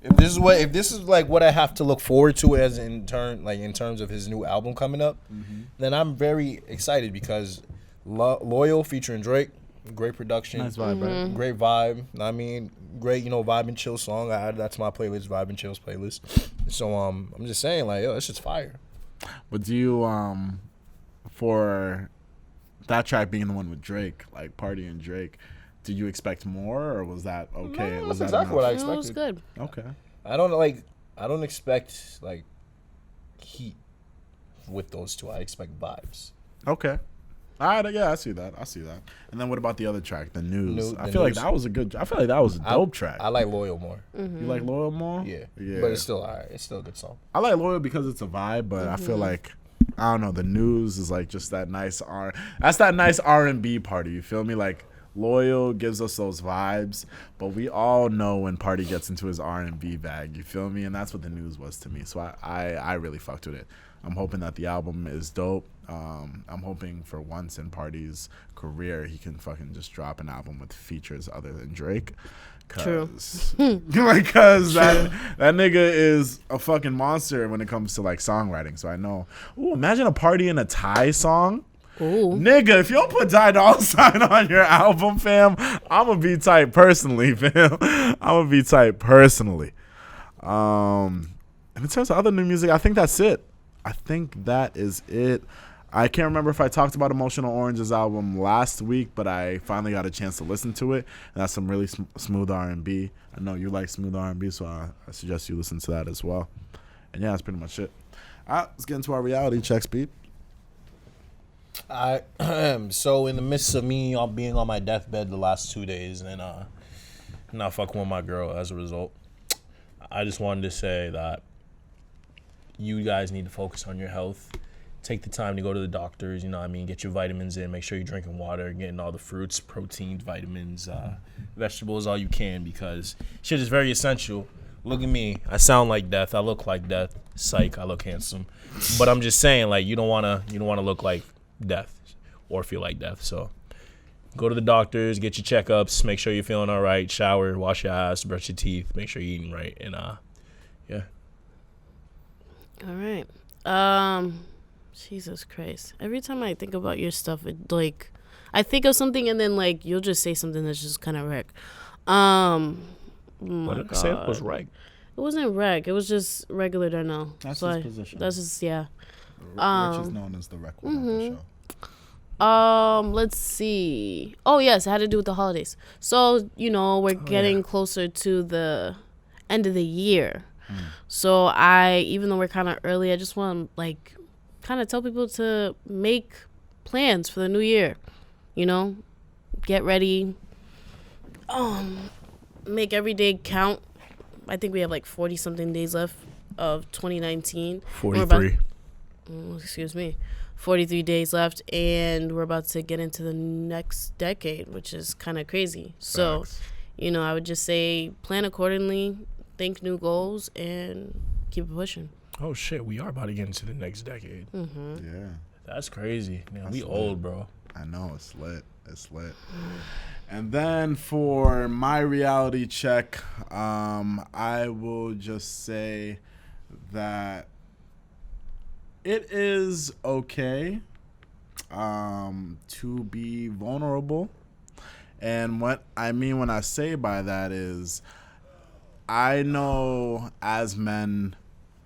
If this is like what I have to look forward to as in terms of his new album coming up, then I'm very excited because Loyal featuring Drake, great production, nice vibe, right? Great vibe. I mean, great, vibe and chill song. I added that to my playlist, Vibe and Chills playlist. So I'm just saying, like, yo, that shit's fire. But do you for that track being the one with Drake, like Party and Drake, did you expect more, or was that okay? No, that's exactly what I expected. No, it was good. Okay. I don't expect like heat with those two. I expect vibes. Okay. All right, yeah, I see that. And then what about the other track, The News? I feel like that was a dope track. I like Loyal more. You like Loyal more? Yeah. But it's still all right. It's still a good song. I like Loyal because it's a vibe, but I feel like, I don't know, The News is like just that nice that's that nice R&B party, you feel me? Like Loyal gives us those vibes, but we all know when Party gets into his R&B bag, you feel me? And that's what The News was to me. So I really fucked with it. I'm hoping that the album is dope. I'm hoping for once in Party's career he can fucking just drop an album with features other than Drake. True. Because that nigga is a fucking monster when it comes to like songwriting. So I know. Ooh, imagine a Party in a Thai song. Ooh. Nigga, if you don't put Ty Dolla $ign on your album, fam, I'm gonna be tight personally, fam. I'm gonna be tight personally. And in terms of other new music, I think that's it. I think that is it. I can't remember if I talked about Emotional Orange's album last week, but I finally got a chance to listen to it. And that's some really smooth R&B. I know you like smooth R&B, so I suggest you listen to that as well. And yeah, that's pretty much it. All right, let's get into our reality checks, Pete. So in the midst of me being on my deathbed the last 2 days and not fucking with my girl as a result, I just wanted to say that you guys need to focus on your health. Take the time to go to the doctors, get your vitamins in, make sure you're drinking water, getting all the fruits, proteins, vitamins, vegetables, all you can, because shit is very essential. Look at me. I sound like death. I look like death. Psych, I look handsome. But I'm just saying, like, you don't wanna look like death or feel like death. So go to the doctors, get your checkups, make sure you're feeling all right, shower, wash your ass, brush your teeth, make sure you're eating right, and yeah. All right. Jesus Christ. Every time I think about your stuff, it, like, I think of something and then, like, you'll just say something that's just kind of wreck. What did I say it was wreck? It wasn't wreck. It was just regular Darnell. That's so his position. That's just, yeah. Rich is known as the wreck one of the show. Let's see. Oh, yes, it had to do with the holidays. So, we're getting closer to the end of the year. So even though we're kind of early, I just want to, like, kind of tell people to make plans for the new year. Get ready. Make every day count. I think we have like 40 something days left of 2019. 43. Excuse me. 43 days left, and we're about to get into the next decade, which is kind of crazy. Facts. So, I would just say plan accordingly, think new goals, and keep it pushing. Oh shit, we are about to get into the next decade. Mm-hmm. Yeah. That's crazy. Man, we lit. old, bro. I know, it's lit. It's lit. And then for my reality check, I will just say that it is okay to be vulnerable. And what I mean when I say by that is, I know as men,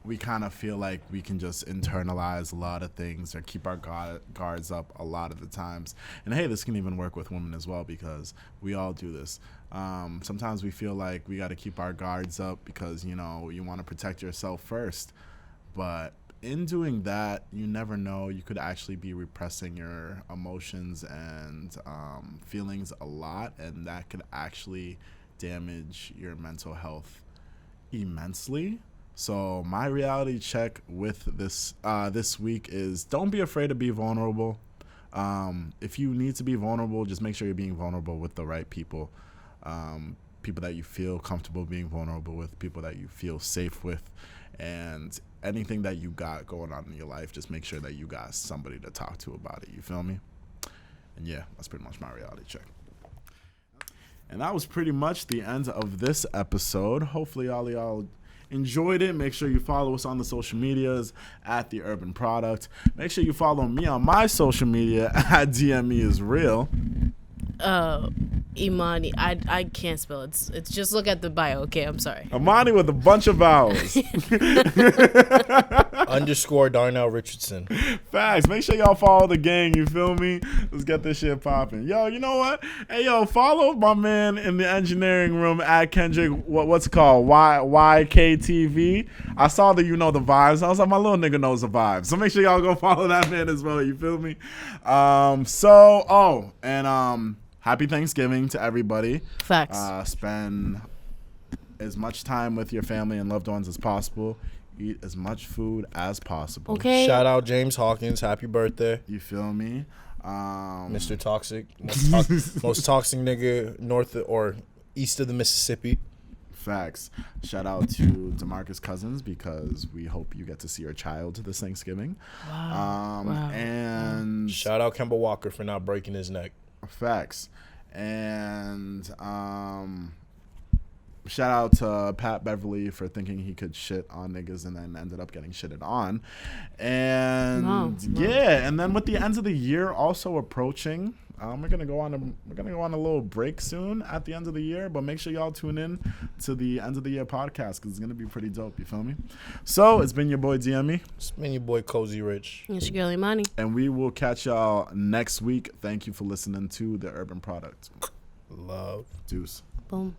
we kind of feel like we can just internalize a lot of things or keep our guards up a lot of the times. And hey, this can even work with women as well, because we all do this. Sometimes we feel like we got to keep our guards up because, you want to protect yourself first. But in doing that, you never know. You could actually be repressing your emotions and feelings a lot, and that could actually damage your mental health immensely. So my reality check with this week is, don't be afraid to be vulnerable. If you need to be vulnerable, just make sure you're being vulnerable with the right people. People that you feel comfortable being vulnerable with, people that you feel safe with, and anything that you got going on in your life, just make sure that you got somebody to talk to about it. You feel me? And yeah, that's pretty much my reality check. And that was pretty much the end of this episode. Hopefully all of y'all enjoyed it. Make sure you follow us on the social medias at The Urban Product. Make sure you follow me on my social media at DME is real. Imani. I can't spell it. It's just look at the bio. Okay, I'm sorry. Imani with a bunch of vowels. _ Darnell Richardson. Facts. Make sure y'all follow the gang. You feel me? Let's get this shit popping. Yo, you know what? Hey, yo, follow my man in the engineering room at Kendrick. What's it called? YKTV. I saw that the vibes. I was like, my little nigga knows the vibes. So make sure y'all go follow that man as well. You feel me? Happy Thanksgiving to everybody. Facts. Spend as much time with your family and loved ones as possible. Eat as much food as possible. Okay. Shout out James Hawkins. Happy birthday. You feel me? Mr. Toxic. Most toxic nigga north or east of the Mississippi. Facts. Shout out to DeMarcus Cousins, because we hope you get to see your child this Thanksgiving. Wow. And shout out Kemba Walker for not breaking his neck. Facts. And shout out to Pat Beverly for thinking he could shit on niggas and then ended up getting shitted on. And yeah, and then with the end of the year also approaching, we're gonna go on a little break soon at the end of the year, but make sure y'all tune in to the end of the year podcast, because it's gonna be pretty dope. You feel me? So it's been your boy DME. It's been your boy Cozy Rich. It's your girl Imani. And we will catch y'all next week. Thank you for listening to The Urban Product. Love. Deuce. Boom.